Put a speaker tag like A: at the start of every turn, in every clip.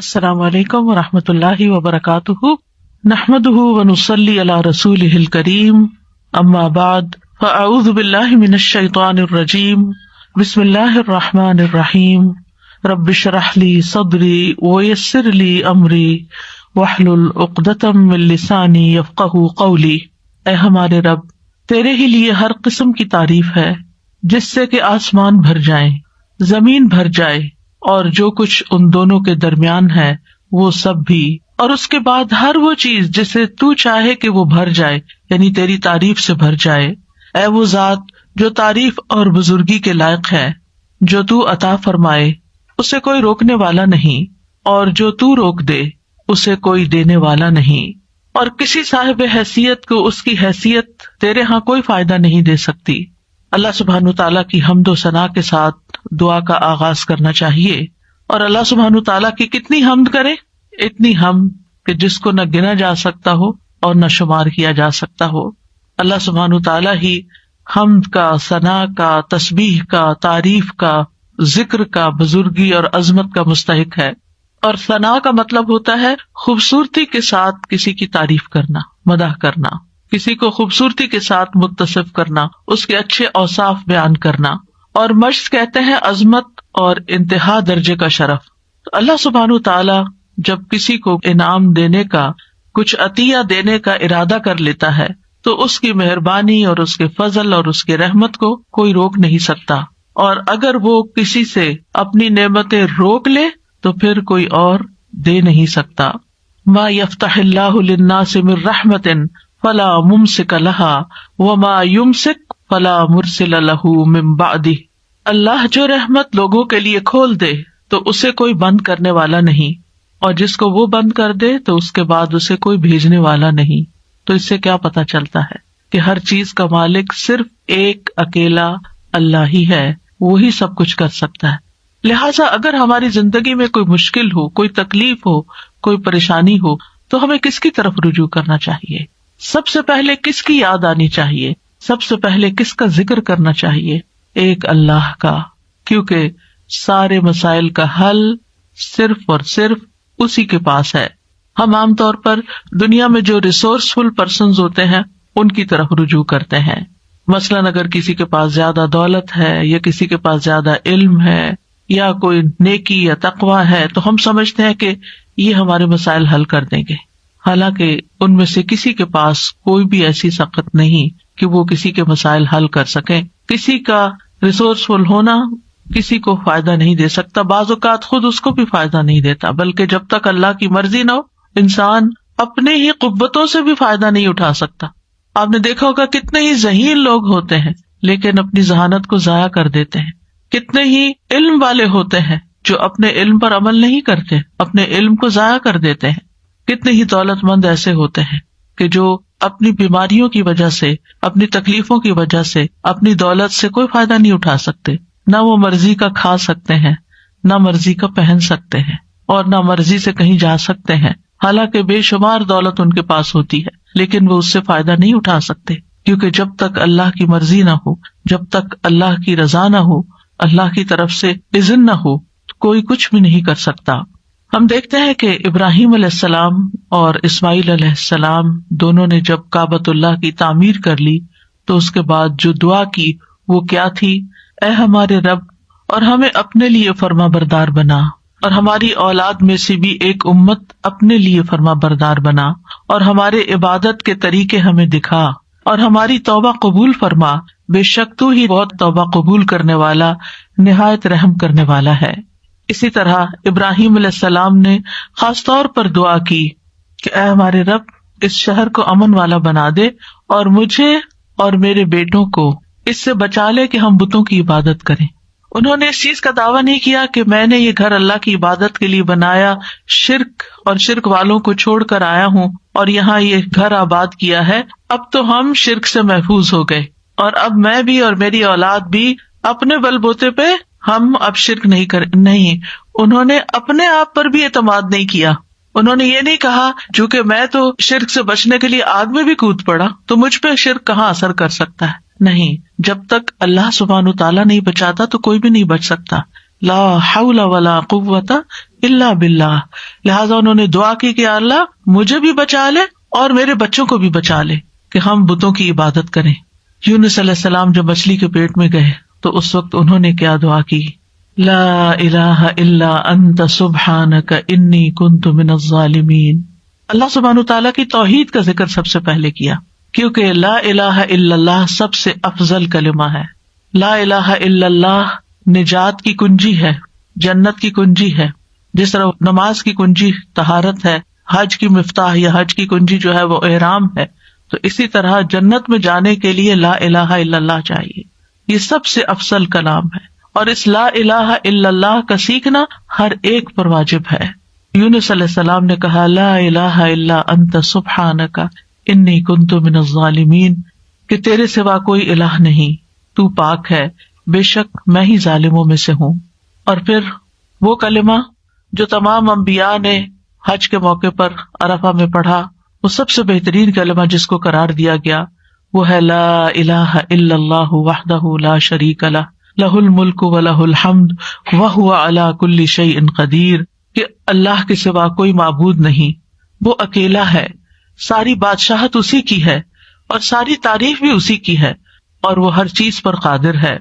A: السلام علیکم ورحمۃ اللہ وبرکاتہ، نحمدہ ونصلی علی رسولہ الکریم، اما بعد فاعوذ باللہ من الشیطان الرجیم، بسم اللہ الرحمن الرحیم، رب اشرح لی صدری ویسر لی امری واحلل عقدۃ من لسانی یفقہوا قولی۔ اے ہمارے رب، تیرے ہی لیے ہر قسم کی تعریف ہے جس سے کہ آسمان بھر جائیں، زمین بھر جائے اور جو کچھ ان دونوں کے درمیان ہے وہ سب بھی، اور اس کے بعد ہر وہ چیز جسے تو چاہے کہ وہ بھر جائے، یعنی تیری تعریف سے بھر جائے۔ اے وہ ذات جو تعریف اور بزرگی کے لائق ہے، جو تو عطا فرمائے اسے کوئی روکنے والا نہیں، اور جو تو روک دے اسے کوئی دینے والا نہیں، اور کسی صاحب حیثیت کو اس کی حیثیت تیرے ہاں کوئی فائدہ نہیں دے سکتی۔ اللہ سبحانہ تعالیٰ کی حمد و ثنا کے ساتھ دعا کا آغاز کرنا چاہیے، اور اللہ سبحانہ تعالیٰ کی کتنی حمد کرے؟ اتنی حمد کہ جس کو نہ گنا جا سکتا ہو اور نہ شمار کیا جا سکتا ہو۔ اللہ سبحانہ تعالیٰ ہی حمد کا، ثنا کا، تسبیح کا، تعریف کا، ذکر کا، بزرگی اور عظمت کا مستحق ہے۔ اور ثنا کا مطلب ہوتا ہے خوبصورتی کے ساتھ کسی کی تعریف کرنا، مدح کرنا، کسی کو خوبصورتی کے ساتھ متصف کرنا، اس کے اچھے اوصاف بیان کرنا۔ اور مجد کہتے ہیں عظمت اور انتہا درجے کا شرف۔ تو اللہ سبحانہ تعالی جب کسی کو انعام دینے کا، کچھ عطیہ دینے کا ارادہ کر لیتا ہے تو اس کی مہربانی اور اس کے فضل اور اس کے رحمت کو کوئی روک نہیں سکتا، اور اگر وہ کسی سے اپنی نعمتیں روک لے تو پھر کوئی اور دے نہیں سکتا۔ ما یفتح اللہ للناس من رحمت فلا ممسک لها وما یمسک فلا مرسل لہ من بعدہ۔ اللہ جو رحمت لوگوں کے لیے کھول دے تو اسے کوئی بند کرنے والا نہیں، اور جس کو وہ بند کر دے تو اس کے بعد اسے کوئی بھیجنے والا نہیں۔ تو اس سے کیا پتہ چلتا ہے کہ ہر چیز کا مالک صرف ایک اکیلا اللہ ہی ہے، وہی سب کچھ کر سکتا ہے۔ لہٰذا اگر ہماری زندگی میں کوئی مشکل ہو، کوئی تکلیف ہو، کوئی پریشانی ہو تو ہمیں کس کی طرف رجوع کرنا چاہیے؟ سب سے پہلے کس کی یاد آنی چاہیے؟ سب سے پہلے کس کا ذکر کرنا چاہیے؟ ایک اللہ کا، کیونکہ سارے مسائل کا حل صرف اور صرف اسی کے پاس ہے۔ ہم عام طور پر دنیا میں جو ریسورسفل پرسنز ہوتے ہیں ان کی طرف رجوع کرتے ہیں۔ مثلاً اگر کسی کے پاس زیادہ دولت ہے، یا کسی کے پاس زیادہ علم ہے، یا کوئی نیکی یا تقوی ہے، تو ہم سمجھتے ہیں کہ یہ ہمارے مسائل حل کر دیں گے، حالانکہ ان میں سے کسی کے پاس کوئی بھی ایسی سخت نہیں کہ وہ کسی کے مسائل حل کر سکیں۔ کسی کا ریسورسفل ہونا کسی کو فائدہ نہیں دے سکتا، بعض اوقات خود اس کو بھی فائدہ نہیں دیتا، بلکہ جب تک اللہ کی مرضی نہ ہو انسان اپنے ہی قوتوں سے بھی فائدہ نہیں اٹھا سکتا۔ آپ نے دیکھا ہوگا کتنے ہی ذہین لوگ ہوتے ہیں لیکن اپنی ذہانت کو ضائع کر دیتے ہیں، کتنے ہی علم والے ہوتے ہیں جو اپنے علم پر عمل نہیں کرتے، اپنے علم کو ضائع کر دیتے ہیں۔ کتنے ہی دولت مند ایسے ہوتے ہیں کہ جو اپنی بیماریوں کی وجہ سے، اپنی تکلیفوں کی وجہ سے، اپنی دولت سے کوئی فائدہ نہیں اٹھا سکتے، نہ وہ مرضی کا کھا سکتے ہیں، نہ مرضی کا پہن سکتے ہیں، اور نہ مرضی سے کہیں جا سکتے ہیں، حالانکہ بے شمار دولت ان کے پاس ہوتی ہے لیکن وہ اس سے فائدہ نہیں اٹھا سکتے، کیونکہ جب تک اللہ کی مرضی نہ ہو، جب تک اللہ کی رضا نہ ہو، اللہ کی طرف سے اذن نہ ہو، تو کوئی کچھ بھی نہیں کر سکتا۔ ہم دیکھتے ہیں کہ ابراہیم علیہ السلام اور اسماعیل علیہ السلام دونوں نے جب کعبۃ اللہ کی تعمیر کر لی تو اس کے بعد جو دعا کی وہ کیا تھی؟ اے ہمارے رب، اور ہمیں اپنے لیے فرما بردار بنا، اور ہماری اولاد میں سے بھی ایک امت اپنے لیے فرما بردار بنا، اور ہمارے عبادت کے طریقے ہمیں دکھا، اور ہماری توبہ قبول فرما، بے شک تو ہی بہت توبہ قبول کرنے والا، نہایت رحم کرنے والا ہے۔ اسی طرح ابراہیم علیہ السلام نے خاص طور پر دعا کی کہ اے ہمارے رب، اس شہر کو امن والا بنا دے، اور مجھے اور میرے بیٹوں کو اس سے بچا لے کہ ہم بتوں کی عبادت کریں۔ انہوں نے اس چیز کا دعویٰ نہیں کیا کہ میں نے یہ گھر اللہ کی عبادت کے لیے بنایا، شرک اور شرک والوں کو چھوڑ کر آیا ہوں اور یہاں یہ گھر آباد کیا ہے، اب تو ہم شرک سے محفوظ ہو گئے، اور اب میں بھی اور میری اولاد بھی اپنے بل بوتے پہ ہم اب شرک نہیں کریں۔ نہیں، انہوں نے اپنے آپ پر بھی اعتماد نہیں کیا۔ انہوں نے یہ نہیں کہا چونکہ میں تو شرک سے بچنے کے لیے آگ میں بھی کود پڑا تو مجھ پہ شرک کہاں اثر کر سکتا ہے۔ نہیں، جب تک اللہ سبحانہ تعالیٰ نہیں بچاتا تو کوئی بھی نہیں بچ سکتا۔ لا حول ولا قوت الا باللہ. لہٰذا انہوں نے دعا کی کہ اللہ مجھے بھی بچا لے اور میرے بچوں کو بھی بچا لے کہ ہم بتوں کی عبادت کریں. یونس علیہ السلام جب مچھلی کے پیٹ میں گئے تو اس وقت انہوں نے کیا دعا کی؟ لا الہ الا انت سبحانک انی کنت من الظالمین. اللہ سبحانہ تعالیٰ کی توحید کا ذکر سب سے پہلے کیا، کیونکہ لا الہ الا اللہ سب سے افضل کلمہ ہے. لا الہ الا اللہ نجات کی کنجی ہے، جنت کی کنجی ہے. جس طرح نماز کی کنجی طہارت ہے، حج کی مفتاح یا حج کی کنجی جو ہے وہ احرام ہے، تو اسی طرح جنت میں جانے کے لیے لا الہ الا اللہ چاہیے. یہ سب سے افضل کلام ہے، اور اس لا الہ الا اللہ کا سیکھنا ہر ایک پر واجب ہے. یونس علیہ السلام نے کہا لا الہ الا انت سبحانک انی کنت من الظالمین، کہ تیرے سوا کوئی الہ نہیں، تو پاک ہے، بے شک میں ہی ظالموں میں سے ہوں. اور پھر وہ کلمہ جو تمام انبیاء نے حج کے موقع پر عرفہ میں پڑھا، وہ سب سے بہترین کلمہ جس کو قرار دیا گیا وہ ہے لا الہ الا اللہ وحدہ لا شریک لہ لہ الملک ولہ الحمد وہو علی کل شیء قدیر، کہ اللہ کے سوا کوئی معبود نہیں، وہ اکیلا ہے، ساری بادشاہت اسی کی ہے اور ساری تعریف بھی اسی کی ہے، اور وہ ہر چیز پر قادر ہے.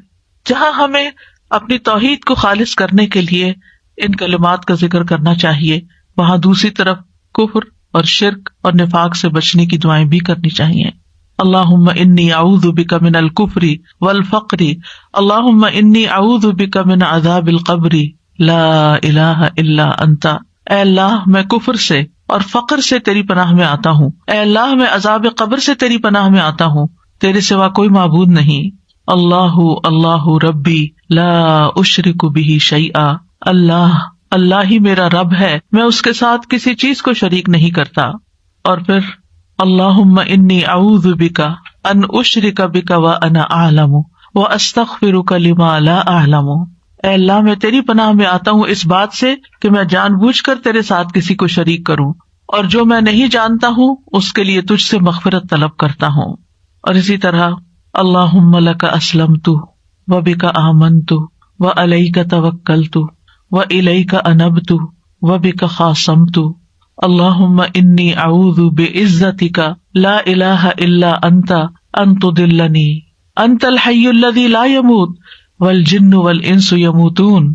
A: جہاں ہمیں اپنی توحید کو خالص کرنے کے لیے ان کلمات کا ذکر کرنا چاہیے، وہاں دوسری طرف کفر اور شرک اور نفاق سے بچنے کی دعائیں بھی کرنی چاہیے. اللہم انی اعوذ بک من الکفر والفقر، اللہم انی اعوذ بک من عذاب القبر، لا الہ الا انت. اے اللہ میں کفر سے اور فقر سے تیری پناہ میں آتا ہوں، اے اللہ میں عذاب قبر سے تیری پناہ میں آتا ہوں، تیرے سوا کوئی معبود نہیں. اللہ اللہ ربی لا اشرک بہ شیئا، اللہ اللہ ہی میرا رب ہے، میں اس کے ساتھ کسی چیز کو شریک نہیں کرتا. اور پھر اللہم انی اعوذ بک ان اشرک بک وانا اعلم واستغفرک لما لا اعلم. اے اللہ میں تیری پناہ میں آتا ہوں اس بات سے کہ میں جان بوجھ کر تیرے ساتھ کسی کو شریک کروں، اور جو میں نہیں جانتا ہوں اس کے لیے تجھ سے مغفرت طلب کرتا ہوں. اور اسی طرح اللہم لک اسلمت وبک آمنت وعلیک توکلت وإلیک انبت وبک خاصمت. اللہم انی اعوذ بعزتک لا الہ الا انت ان تضلنی، انت الحی الذی لا یموت والجن والانس یموتون.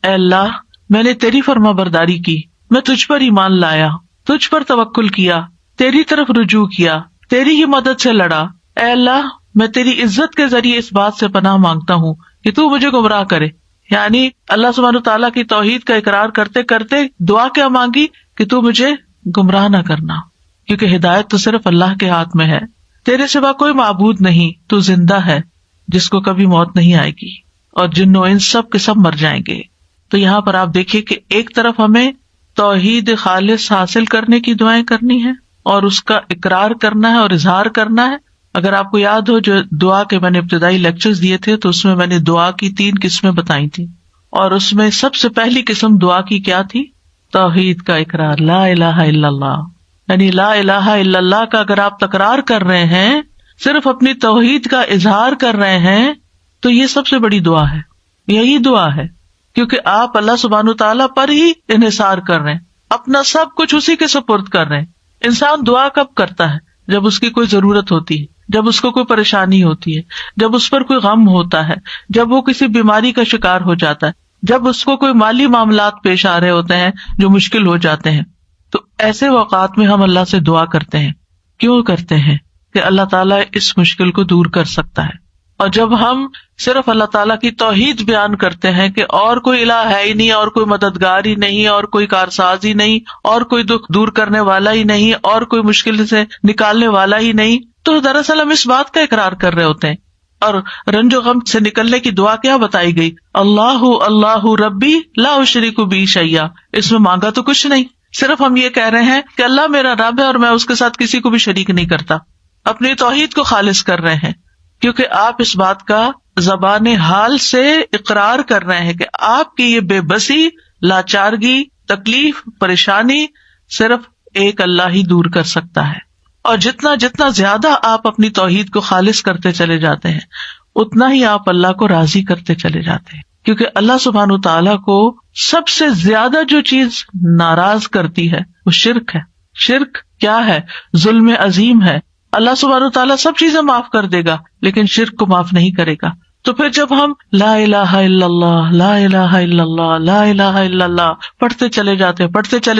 A: اے اللہ میں نے تیری فرما برداری کی، میں تجھ پر ایمان لایا، تجھ پر توکل کیا، تیری طرف رجوع کیا، تیری ہی مدد سے لڑا. اے اللہ میں تیری عزت کے ذریعے اس بات سے پناہ مانگتا ہوں کہ تو مجھے گمراہ کرے. یعنی اللہ سبحانہ تعالیٰ کی توحید کا اقرار کرتے کرتے دعا کیا مانگی کہ تو مجھے گمراہ نہ کرنا، کیونکہ ہدایت تو صرف اللہ کے ہاتھ میں ہے. تیرے سوا کوئی معبود نہیں، تو زندہ ہے جس کو کبھی موت نہیں آئے گی، اور جن و انس سب کے سب مر جائیں گے. تو یہاں پر آپ دیکھیے کہ ایک طرف ہمیں توحید خالص حاصل کرنے کی دعائیں کرنی ہے اور اس کا اقرار کرنا ہے اور اظہار کرنا ہے. اگر آپ کو یاد ہو جو دعا کے میں نے ابتدائی لیکچرز دیے تھے تو اس میں نے دعا کی 3 قسمیں بتائی تھی، اور اس میں سب سے پہلی قسم دعا کی کیا تھی؟ توحید کا اقرار، لا الہ الا اللہ. یعنی لا الہ الا اللہ کا اگر آپ تکرار کر رہے ہیں، صرف اپنی توحید کا اظہار کر رہے ہیں، تو یہ سب سے بڑی دعا ہے. یہی دعا ہے کیونکہ آپ اللہ سبحانہ تعالیٰ پر ہی انحصار کر رہے ہیں، اپنا سب کچھ اسی کے سپرد کر رہے ہیں. انسان دعا کب کرتا ہے؟ جب اس کی کوئی ضرورت ہوتی ہے، جب اس کو کوئی پریشانی ہوتی ہے، جب اس پر کوئی غم ہوتا ہے، جب وہ کسی بیماری کا شکار ہو جاتا ہے، جب اس کو کوئی مالی معاملات پیش آ رہے ہوتے ہیں جو مشکل ہو جاتے ہیں. تو ایسے اوقات میں ہم اللہ سے دعا کرتے ہیں. کیوں کرتے ہیں؟ کہ اللہ تعالیٰ اس مشکل کو دور کر سکتا ہے. اور جب ہم صرف اللہ تعالیٰ کی توحید بیان کرتے ہیں کہ اور کوئی الہ ہے ہی نہیں، اور کوئی مددگار ہی نہیں، اور کوئی کارساز ہی نہیں، اور کوئی دکھ دور کرنے والا ہی نہیں، اور کوئی مشکل سے نکالنے والا ہی نہیں، تو دراصل ہم اس بات کا اقرار کر رہے ہوتے ہیں. اور رنج و غم سے نکلنے کی دعا کیا بتائی گئی؟ اللہ اللہ ربی لا اشرک بہ شیئا. اس میں مانگا تو کچھ نہیں، صرف ہم یہ کہہ رہے ہیں کہ اللہ میرا رب ہے اور میں اس کے ساتھ کسی کو بھی شریک نہیں کرتا. اپنی توحید کو خالص کر رہے ہیں، کیونکہ آپ اس بات کا زبان حال سے اقرار کر رہے ہیں کہ آپ کی یہ بے بسی، لاچارگی، تکلیف، پریشانی صرف ایک اللہ ہی دور کر سکتا ہے. اور جتنا زیادہ آپ اپنی توحید کو خالص کرتے چلے جاتے ہیں، اتنا ہی آپ اللہ کو راضی کرتے چلے جاتے ہیں. کیونکہ اللہ سبحانہ تعالیٰ کو سب سے زیادہ جو چیز ناراض کرتی ہے وہ شرک ہے. شرک کیا ہے؟ ظلم عظیم ہے. اللہ سبحانہ تعالیٰ سب چیزیں معاف کر دے گا لیکن شرک کو معاف نہیں کرے گا. تو پھر جب ہم لا الہ الا اللہ لا الہ الا اللہ لا الہ الا اللہ پڑھتے چلے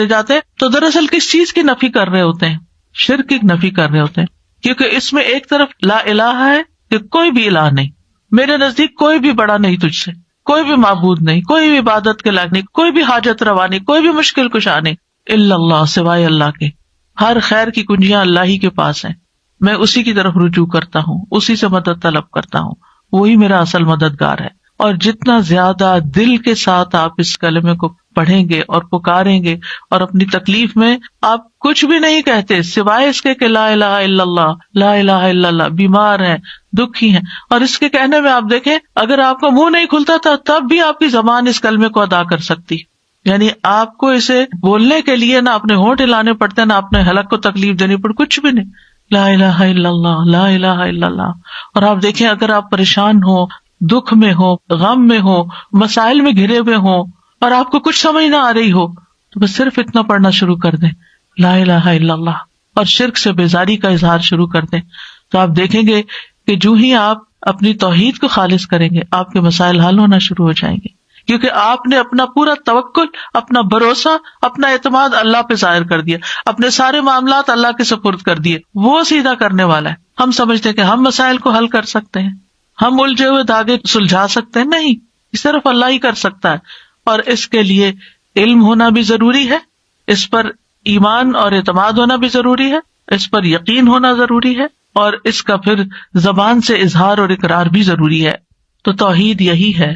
A: جاتے تو دراصل کس چیز کی نفی کر رہے ہوتے ہیں؟ شرک کی نفی کر رہے ہوتے ہیں. کیونکہ اس میں ایک طرف لا الہ ہے کہ کوئی بھی الہ نہیں، میرے نزدیک کوئی بھی بڑا نہیں تجھ سے، کوئی بھی معبود نہیں، کوئی بھی عبادت کے لائق نہیں، کوئی بھی حاجت روا نہیں، کوئی بھی مشکل کشا نہیں، الا اللہ سوائے اللہ کے. ہر خیر کی کنجیاں اللہ ہی کے پاس ہیں، میں اسی کی طرف رجوع کرتا ہوں، اسی سے مدد طلب کرتا ہوں، وہی میرا اصل مددگار ہے. اور جتنا زیادہ دل کے ساتھ آپ اس کلمے کو پڑھیں گے اور پکاریں گے اور اپنی تکلیف میں آپ کچھ بھی نہیں کہتے سوائے اس کے کہ لا الہ الا اللہ لا الہ الا اللہ، بیمار ہیں، دکھی ہیں، اور اس کے کہنے میں آپ دیکھیں اگر آپ کا منہ نہیں کھلتا تھا تب بھی آپ کی زبان اس کلمے کو ادا کر سکتی. یعنی آپ کو اسے بولنے کے لیے نہ اپنے ہونٹ ہلانے پڑتے نہ اپنے حلق کو تکلیف دینی پڑ، کچھ بھی نہیں، لا الہ الا اللہ لا الہ الا اللہ. اور آپ دیکھیں اگر آپ پریشان ہو، دکھ میں ہو، غم میں ہو، مسائل میں گھرے ہوئے ہو اور آپ کو کچھ سمجھ نہ آ رہی ہو تو بس صرف اتنا پڑھنا شروع کر دیں لا الہ الا اللہ اور شرک سے بیزاری کا اظہار شروع کر دیں. تو آپ دیکھیں گے کہ جو ہی آپ اپنی توحید کو خالص کریں گے آپ کے مسائل حل ہونا شروع ہو جائیں گے، کیونکہ آپ نے اپنا پورا توکل، اپنا بھروسہ، اپنا اعتماد اللہ پہ ظاہر کر دیا، اپنے سارے معاملات اللہ کے سپرد کر دیے، وہ سیدھا کرنے والا ہے. ہم سمجھتے ہیں کہ ہم مسائل کو حل کر سکتے ہیں، ہم الجھے ہوئے دھاگے سلجھا سکتے ہیں، نہیں، صرف اللہ ہی کر سکتا ہے. اور اس کے لیے علم ہونا بھی ضروری ہے، اس پر ایمان اور اعتماد ہونا بھی ضروری ہے، اس پر یقین ہونا ضروری ہے، اور اس کا پھر زبان سے اظہار اور اقرار بھی ضروری ہے. تو توحید یہی ہے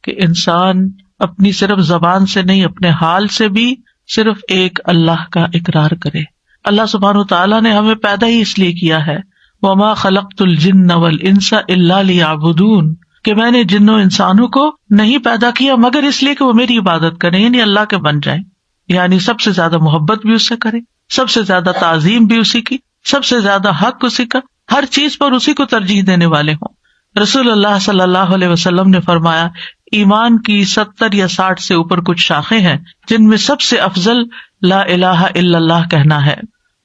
A: کہ انسان اپنی صرف زبان سے نہیں اپنے حال سے بھی صرف ایک اللہ کا اقرار کرے. اللہ سبحانہ تعالیٰ نے ہمیں پیدا ہی اس لیے کیا ہے، وَمَا خَلَقْتُ الْجِنَّ وَالْإِنسَ إِلَّا لِيَعْبُدُونَ، کہ میں نے جنوں انسانوں کو نہیں پیدا کیا مگر اس لیے کہ وہ میری عبادت کریں، یعنی اللہ کے بن جائیں، یعنی سب سے زیادہ محبت بھی اس سے کریں، سب سے زیادہ تعظیم بھی اسی کی، سب سے زیادہ حق اسی کا، ہر چیز پر اسی کو ترجیح دینے والے ہوں. رسول اللہ صلی اللہ علیہ وسلم نے فرمایا ایمان کی 70 یا 60 سے اوپر کچھ شاخیں ہیں جن میں سب سے افضل لا الہ الا اللہ کہنا ہے.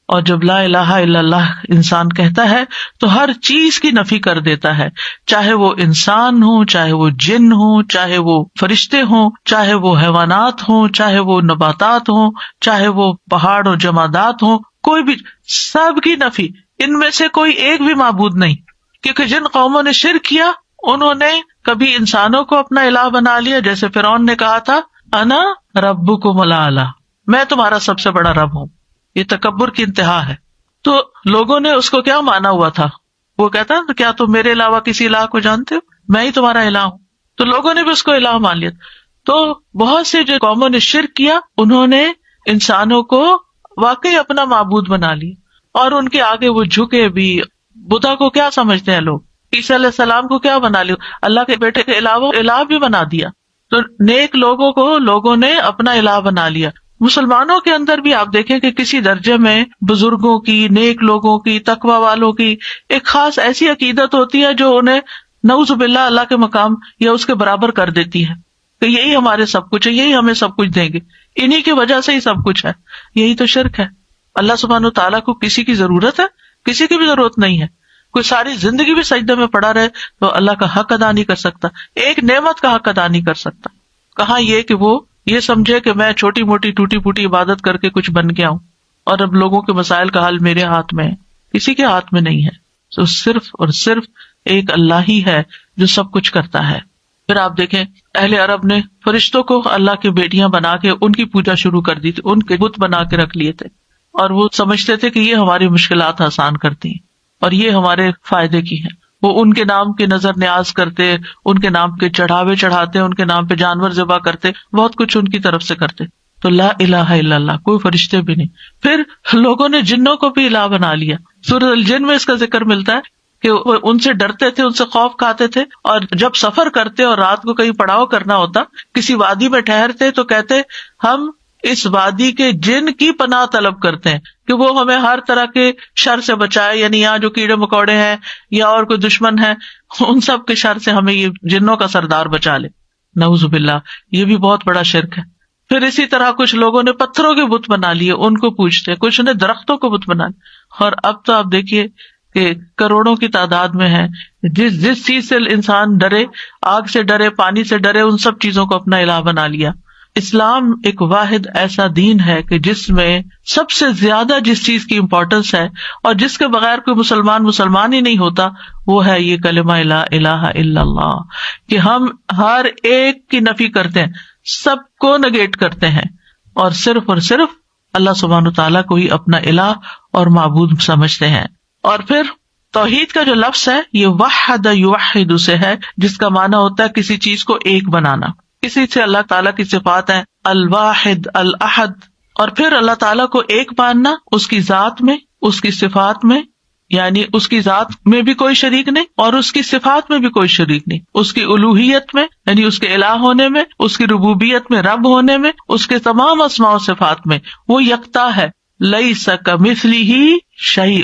A: اور جب لا الہ الا اللہ انسان کہتا ہے تو ہر چیز کی نفی کر دیتا ہے، چاہے وہ انسان ہو، چاہے وہ جن ہو، چاہے وہ فرشتے ہوں، چاہے وہ حیوانات ہوں، چاہے وہ نباتات ہوں، چاہے وہ پہاڑ اور جمادات ہوں، کوئی بھی، سب کی نفی. ان میں سے کوئی ایک بھی معبود نہیں، کیونکہ جن قوموں نے شرک کیا انہوں نے کبھی انسانوں کو اپنا الہ بنا لیا، جیسے فرعون نے کہا تھا انا ربکم الاعلی، میں تمہارا سب سے بڑا رب ہوں. یہ تکبر کی انتہا ہے. تو لوگوں نے اس کو کیا مانا ہوا تھا، وہ کہتا ہے کیا تم میرے علاوہ کسی الہ کو جانتے ہو، میں ہی تمہارا الہ ہوں. تو لوگوں نے بھی اس کو الہ مان لیا. تو بہت سے جو قوموں نے شرک کیا انہوں نے انسانوں کو واقعی اپنا معبود بنا لی، اور ان کے آگے وہ جھکے بھی. بدھا کو کیا سمجھتے ہیں لوگ، عیسیٰ علیہ السلام کو کیا بنا لیا، اللہ کے بیٹے کے علاوہ الہ بھی بنا دیا. تو نیک لوگوں کو لوگوں نے اپنا الہ بنا لیا. مسلمانوں کے اندر بھی آپ دیکھیں کہ کسی درجے میں بزرگوں کی، نیک لوگوں کی، تقوی والوں کی ایک خاص ایسی عقیدت ہوتی ہے جو انہیں نعوذ باللہ اللہ کے مقام یا اس کے برابر کر دیتی ہے کہ یہی ہمارے سب کچھ ہے، یہی ہمیں سب کچھ دیں گے، انہی کی وجہ سے ہی سب کچھ ہے. یہی تو شرک ہے. اللہ سبحانہ تعالیٰ کو کسی کی ضرورت ہے؟ کسی کی بھی ضرورت نہیں ہے. کوئی ساری زندگی بھی سجدے میں پڑا رہے تو اللہ کا حق ادا نہیں کر سکتا، ایک نعمت کا حق ادا نہیں کر سکتا. کہاں یہ کہ وہ یہ سمجھے کہ میں چھوٹی موٹی ٹوٹی پھوٹی عبادت کر کے کچھ بن گیا ہوں اور اب لوگوں کے مسائل کا حل میرے ہاتھ میں ہے. کسی کے ہاتھ میں نہیں ہے. تو صرف اور صرف ایک اللہ ہی ہے جو سب کچھ کرتا ہے. پھر آپ دیکھیں اہل عرب نے فرشتوں کو اللہ کی بیٹیاں بنا کے ان کی پوجا شروع کر دی تھی، ان کے بت بنا کے رکھ لیے تھے، اور وہ سمجھتے تھے کہ یہ ہماری مشکلات آسان کرتی ہیں اور یہ ہمارے فائدے کی ہیں. وہ ان کے نام کی نظر نیاز کرتے، ان کے نام کے چڑھاوے چڑھاتے، ان کے نام پہ جانور ذبح کرتے، بہت کچھ ان کی طرف سے کرتے. تو لا الہ الا اللہ، کوئی فرشتے بھی نہیں. پھر لوگوں نے جنوں کو بھی الہ بنا لیا. سورۃ الجن میں اس کا ذکر ملتا ہے کہ وہ ان سے ڈرتے تھے، ان سے خوف کھاتے تھے، اور جب سفر کرتے اور رات کو کہیں پڑاؤ کرنا ہوتا، کسی وادی میں ٹھہرتے تو کہتے ہم اس وادی کے جن کی پناہ طلب کرتے ہیں کہ وہ ہمیں ہر طرح کے شر سے بچائے، یعنی یہاں جو کیڑے مکوڑے ہیں یا اور کوئی دشمن ہے ان سب کے شر سے ہمیں یہ جنوں کا سردار بچا لے. نعوذ باللہ، یہ بھی بہت بڑا شرک ہے۔ پھر اسی طرح کچھ لوگوں نے پتھروں کے بت بنا لیے، ان کو پوجتے ہیں، کچھ نے درختوں کو بت بنا لیے، اور اب تو آپ دیکھیے کہ کروڑوں کی تعداد میں ہے، جس چیز سے انسان ڈرے، آگ سے ڈرے، پانی سے ڈرے، ان سب چیزوں کو اپنا الہ بنا لیا۔ اسلام ایک واحد ایسا دین ہے کہ جس میں سب سے زیادہ جس چیز کی امپورٹنس ہے اور جس کے بغیر کوئی مسلمان ہی نہیں ہوتا، وہ ہے یہ کلمہ لا الہ الا اللہ، کہ ہم ہر ایک کی نفی کرتے ہیں، سب کو نگیٹ کرتے ہیں، اور صرف اللہ سبحانہ تعالیٰ کو ہی اپنا الہ اور معبود سمجھتے ہیں۔ اور پھر توحید کا جو لفظ ہے یہ وحد یوحد سے ہے، جس کا معنی ہوتا ہے کسی چیز کو ایک بنانا۔ اسی سے اللہ تعالیٰ کی صفات ہیں الواحد الاحد، اور پھر اللہ تعالیٰ کو ایک ماننا اس کی ذات میں، اس کی صفات میں، یعنی اس کی ذات میں بھی کوئی شریک نہیں اور اس کی صفات میں بھی کوئی شریک نہیں، اس کی الوہیت میں یعنی اس کے الہ ہونے میں، اس کی ربوبیت میں رب ہونے میں، اس کے تمام اسماء و صفات میں وہ یکتا ہے۔ لیس کمثلہ شیء،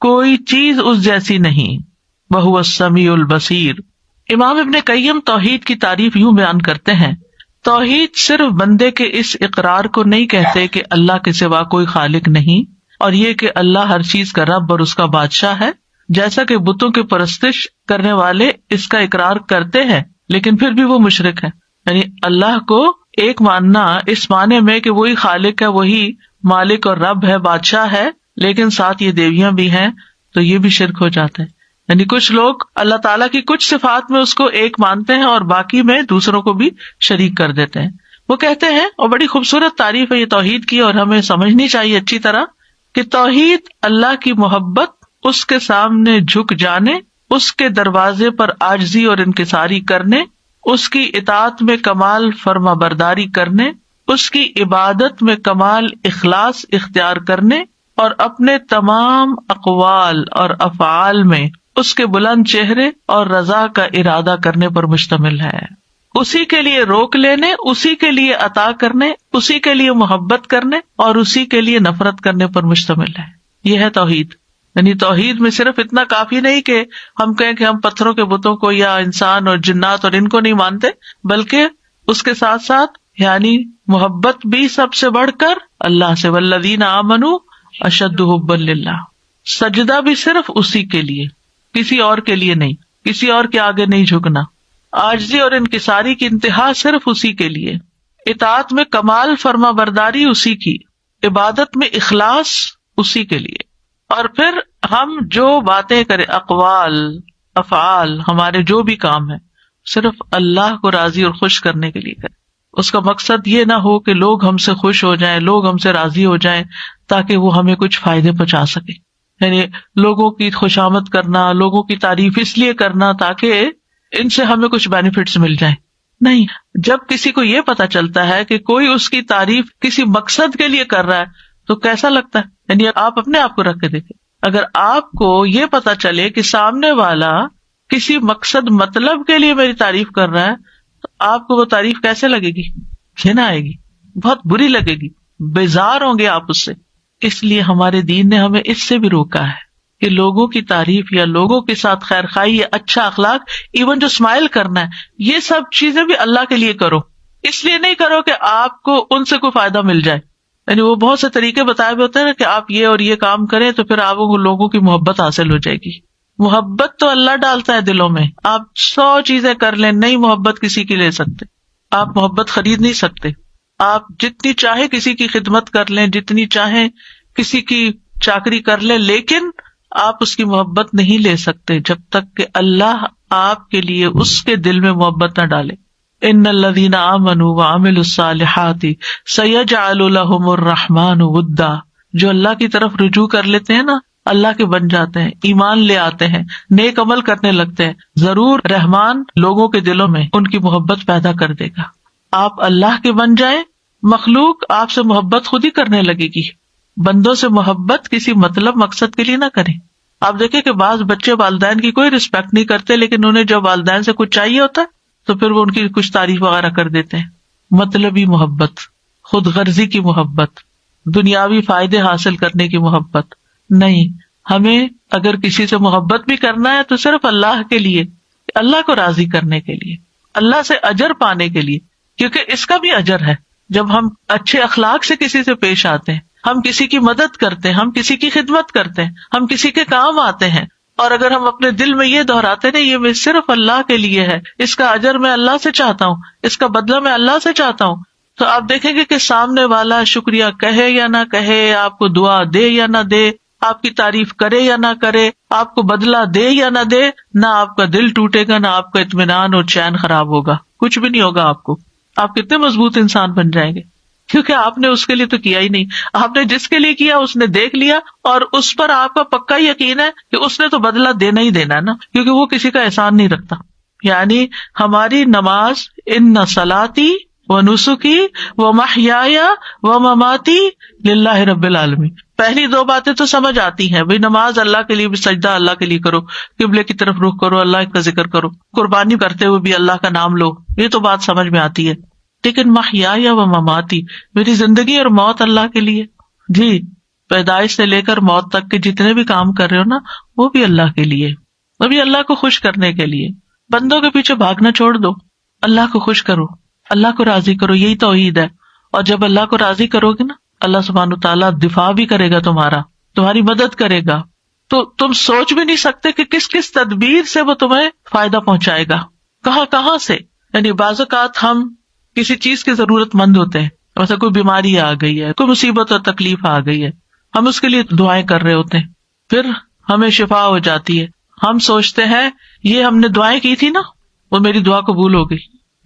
A: کوئی چیز اس جیسی نہیں، وہو السمیع البصیر۔ امام ابن قیم توحید کی تعریف یوں بیان کرتے ہیں، توحید صرف بندے کے اس اقرار کو نہیں کہتے کہ اللہ کے سوا کوئی خالق نہیں، اور یہ کہ اللہ ہر چیز کا رب اور اس کا بادشاہ ہے، جیسا کہ بتوں کی پرستش کرنے والے اس کا اقرار کرتے ہیں لیکن پھر بھی وہ مشرک ہے۔ یعنی اللہ کو ایک ماننا اس معنی میں کہ وہی خالق ہے، وہی مالک اور رب ہے، بادشاہ ہے، لیکن ساتھ یہ دیویاں بھی ہیں، تو یہ بھی شرک ہو جاتا ہے۔ یعنی کچھ لوگ اللہ تعالیٰ کی کچھ صفات میں اس کو ایک مانتے ہیں اور باقی میں دوسروں کو بھی شریک کر دیتے ہیں۔ وہ کہتے ہیں، اور بڑی خوبصورت تعریف ہے یہ توحید کی، اور ہمیں سمجھنی چاہیے اچھی طرح، کہ توحید اللہ کی محبت، اس کے سامنے جھک جانے، اس کے دروازے پر عاجزی اور انکساری کرنے، اس کی اطاعت میں کمال فرما برداری کرنے، اس کی عبادت میں کمال اخلاص اختیار کرنے، اور اپنے تمام اقوال اور افعال میں اس کے بلند چہرے اور رضا کا ارادہ کرنے پر مشتمل ہے۔ اسی کے لیے روک لینے، اسی کے لیے عطا کرنے، اسی کے لیے محبت کرنے اور اسی کے لیے نفرت کرنے پر مشتمل ہے۔ یہ ہے توحید۔ یعنی توحید میں صرف اتنا کافی نہیں کہ ہم کہیں کہ ہم پتھروں کے بتوں کو یا انسان اور جنات اور ان کو نہیں مانتے، بلکہ اس کے ساتھ ساتھ یعنی محبت بھی سب سے بڑھ کر اللہ سے، والذین آمنوا اشد حبا للہ، سجدہ بھی صرف اسی کے لیے، کسی اور کے لیے نہیں، کسی اور کے آگے نہیں جھکنا، عاجزی اور انکساری کی انتہا صرف اسی کے لیے، اطاعت میں کمال فرما برداری اسی کی، عبادت میں اخلاص اسی کے لیے، اور پھر ہم جو باتیں کریں، اقوال افعال، ہمارے جو بھی کام ہے صرف اللہ کو راضی اور خوش کرنے کے لیے کریں۔ اس کا مقصد یہ نہ ہو کہ لوگ ہم سے خوش ہو جائیں، لوگ ہم سے راضی ہو جائیں تاکہ وہ ہمیں کچھ فائدے پہنچا سکے، یعنی لوگوں کی خوشامد کرنا، لوگوں کی تعریف اس لیے کرنا تاکہ ان سے ہمیں کچھ بینیفٹس مل جائیں۔ نہیں، جب کسی کو یہ پتا چلتا ہے کہ کوئی اس کی تعریف کسی مقصد کے لیے کر رہا ہے تو کیسا لگتا ہے؟ یعنی آپ اپنے آپ کو رکھ کے دیکھیں، اگر آپ کو یہ پتا چلے کہ سامنے والا کسی مقصد مطلب کے لیے میری تعریف کر رہا ہے تو آپ کو وہ تعریف کیسے لگے گی؟ گھن آئے گی، بہت بری لگے گی، بیزار ہوں گے آپ اس سے۔ اس لیے ہمارے دین نے ہمیں اس سے بھی روکا ہے کہ لوگوں کی تعریف یا لوگوں کے ساتھ خیر خواہی یا اچھا اخلاق، ایون جو اسمائل کرنا ہے، یہ سب چیزیں بھی اللہ کے لیے کرو، اس لیے نہیں کرو کہ آپ کو ان سے کوئی فائدہ مل جائے۔ یعنی وہ بہت سے طریقے بتائے ہوئے ہوتے ہیں کہ آپ یہ اور یہ کام کریں تو پھر آپ کو لوگوں کی محبت حاصل ہو جائے گی۔ محبت تو اللہ ڈالتا ہے دلوں میں، آپ 100 چیزیں کر لیں، نہیں محبت کسی کی لے سکتے، آپ محبت خرید نہیں سکتے، آپ جتنی چاہے کسی کی خدمت کر لیں، جتنی چاہیں کسی کی چاکری کر لیں، لیکن آپ اس کی محبت نہیں لے سکتے جب تک کہ اللہ آپ کے لیے اس کے دل میں محبت نہ ڈالے۔ ان الذین آمنوا وعملوا الصالحات سیجعل لهم الرحمن ودا، جو اللہ کی طرف رجوع کر لیتے ہیں نا، اللہ کے بن جاتے ہیں، ایمان لے آتے ہیں، نیک عمل کرنے لگتے ہیں، ضرور رحمان لوگوں کے دلوں میں ان کی محبت پیدا کر دے گا۔ آپ اللہ کے بن جائیں، مخلوق آپ سے محبت خود ہی کرنے لگے گی۔ بندوں سے محبت کسی مطلب مقصد کے لیے نہ کریں۔ آپ دیکھیں کہ بعض بچے والدین کی کوئی رسپیکٹ نہیں کرتے، لیکن انہیں جب والدین سے کچھ چاہیے ہوتا ہے تو پھر وہ ان کی کچھ تعریف وغیرہ کر دیتے ہیں۔ مطلبی محبت، خود غرضی کی محبت، دنیاوی فائدے حاصل کرنے کی محبت نہیں۔ ہمیں اگر کسی سے محبت بھی کرنا ہے تو صرف اللہ کے لیے، اللہ کو راضی کرنے کے لیے۔ اللہ سے اجر پانے کے لیے، کیونکہ اس کا بھی اجر ہے. جب ہم اچھے اخلاق سے کسی سے پیش آتے ہیں، ہم کسی کی مدد کرتے ہیں، ہم کسی کی خدمت کرتے ہیں، ہم کسی کے کام آتے ہیں، اور اگر ہم اپنے دل میں یہ دہراتے ہیں یہ میں صرف اللہ کے لیے ہے، اس کا اجر میں اللہ سے چاہتا ہوں، اس کا بدلہ میں اللہ سے چاہتا ہوں، تو آپ دیکھیں گے کہ سامنے والا شکریہ کہے یا نہ کہے، آپ کو دعا دے یا نہ دے، آپ کی تعریف کرے یا نہ کرے، آپ کو بدلہ دے یا نہ دے، نہ آپ کا دل ٹوٹے گا، نہ آپ کا اطمینان اور چین خراب ہوگا، کچھ بھی نہیں ہوگا آپ کو. آپ کتنے مضبوط انسان بن جائیں گے، کیونکہ آپ نے اس کے لیے تو کیا ہی نہیں. آپ نے جس کے لیے کیا اس نے دیکھ لیا، اور اس پر آپ کا پکا یقین ہے کہ اس نے تو بدلہ دینا ہی دینا نا، کیونکہ وہ کسی کا احسان نہیں رکھتا. یعنی ہماری نماز، ان صلاتی و نسکی و محیایا و مماتی للہ رب العالمین، پہلی دو باتیں تو سمجھ آتی ہیں، بھئی نماز اللہ کے لیے بھی، سجدہ اللہ کے لیے کرو، قبلے کی طرف رخ کرو، اللہ کا ذکر کرو، قربانی کرتے ہوئے بھی اللہ کا نام لو، یہ تو بات سمجھ میں آتی ہے. لیکن محیایا و مماتی، میری زندگی اور موت اللہ کے لیے. جی، پیدائش سے لے کر موت تک کے جتنے بھی کام کر رہے ہو نا، وہ بھی اللہ کے لیے، وہ بھی اللہ کو خوش کرنے کے لیے. بندوں کے پیچھے بھاگنا چھوڑ دو، اللہ کو خوش کرو، اللہ کو راضی کرو، یہی توحید ہے. اور جب اللہ کو راضی کرو گے نا، اللہ سبحانہ وتعالیٰ دفاع بھی کرے گا تمہارا، تمہاری مدد کرے گا. تو تم سوچ بھی نہیں سکتے کہ کس کس تدبیر سے وہ تمہیں فائدہ پہنچائے گا، کہاں کہاں سے. یعنی بعض اوقات ہم کسی چیز کے ضرورت مند ہوتے ہیں، مثلا کوئی بیماری آ گئی ہے، کوئی مصیبت اور تکلیف آ گئی ہے، ہم اس کے لیے دعائیں کر رہے ہوتے ہیں، پھر ہمیں شفا ہو جاتی ہے، ہم سوچتے ہیں یہ ہم نے دعائیں کی تھی نا، وہ میری دعا قبول ہو گئی،